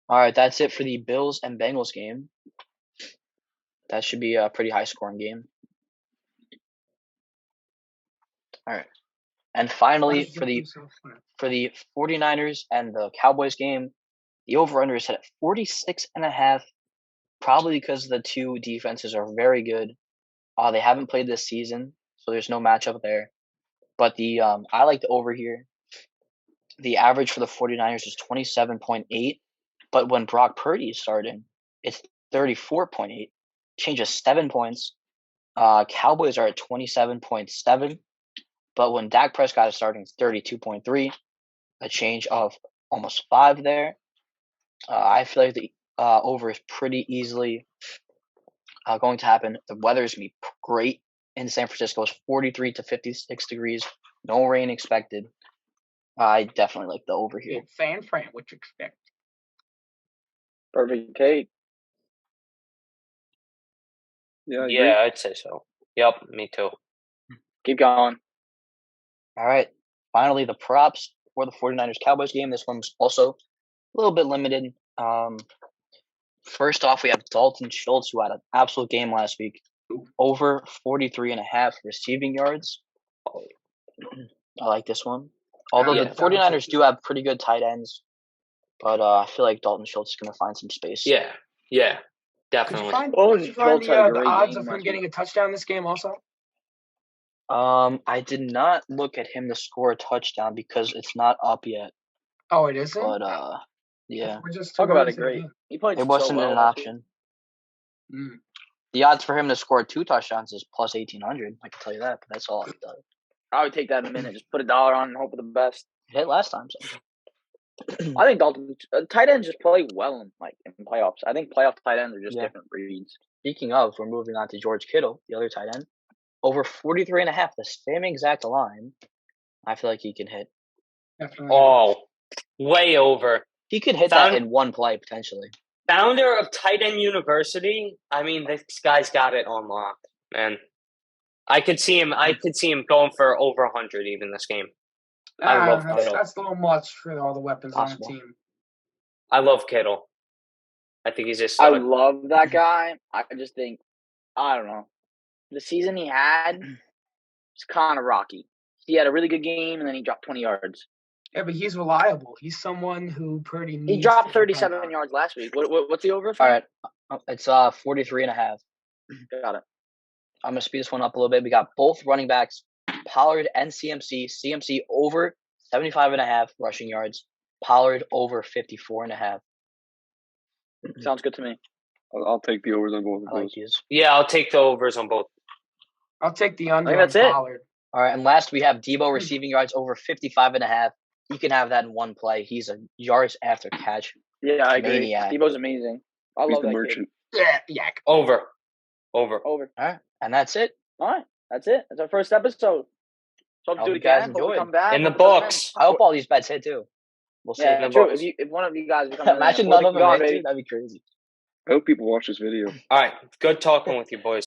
All right, that's it for the Bills and Bengals game. That should be a pretty high scoring game. All right. And finally, for the 49ers and the Cowboys game, the over-under is set at 46.5, probably because the two defenses are very good. They haven't played this season, so there's no matchup there. But I like the over here. The average for the 49ers is 27.8, but when Brock Purdy is starting, it's 34.8. Changes 7 points. Cowboys are at 27.7, but when Dak Prescott is starting, it's 32.3. A change of almost 5 there. I feel like the over is pretty easily going to happen. The weather is going to be great in San Francisco. It's 43 to 56 degrees. No rain expected. I definitely like the over here. Fan Fran, what you expect? Perfect cake. Yeah, I agree. Yeah, I'd say so. Yep, me too. Keep going. All right. Finally, the props for the 49ers Cowboys game. This one's also a little bit limited. First off, we have Dalton Schultz, who had an absolute game last week. Over 43.5 receiving yards. I like this one. Although Yeah. the 49ers do have pretty good tight ends. But I feel like Dalton Schultz is going to find some space. Yeah, Could you definitely. find, Oh, could you find Schultz had a the great odds game of him last getting a touchdown this game also? I did not look at him to score a touchdown because it's not up yet. Oh, it isn't? But yeah, We're just Talk too about early it for the great. game. He played it so wasn't well an last week. option. Mm. The odds for him to score 2 touchdowns is plus 1,800. I can tell you that, but that's all it does. I would take that in a minute. Just put $1 on and hope for the best. It hit last time. So. I think Dalton tight ends just play well in playoffs. I think playoff tight ends are just Yeah. different breeds. Speaking of, we're moving on to George Kittle, the other tight end. Over 43.5, the same exact line. I feel like he can hit. Definitely. Oh, way over. He could hit that in one play potentially. Founder of Tight End University. I mean, this guy's got it on lock, man. I could see him going for over 100 even this game. I love Kittle. That's a little much for all the weapons Possible. on the team. I love Kittle. I think he's just. I love that guy. I just think, I don't know. The season he had was kind of rocky. He had a really good game, and then he dropped 20 yards. Yeah, but he's reliable. He's someone who pretty needs He dropped to 37 depend yards last week. What's the over for? All right. It's 43.5. Got it. I'm going to speed this one up a little bit. We got both running backs, Pollard and CMC. CMC over 75.5 rushing yards. Pollard over 54.5. Sounds good to me. I'll take the overs on both of I like those. these. Yeah, I'll take the overs on both. I'll take the under I on think that's it. Pollard. All right, and last we have Debo receiving yards over 55.5. He can have that in one play. He's a yards after catch. Yeah, I agree. Maniac. Debo's amazing. I He's love the that merchant. Yeah. Over. Over. All right, and that's it. All right. That's it. That's our first episode. So Hope do you it guys again. Hope we enjoyed. come back. In the Hope it doesn't books. I hope all these bets hit too. We'll see. Yeah, In the true. books. If one of you guys become Imagine none of them hit too. That'd be crazy. I hope people watch this video. All right. Good talking with you, boys.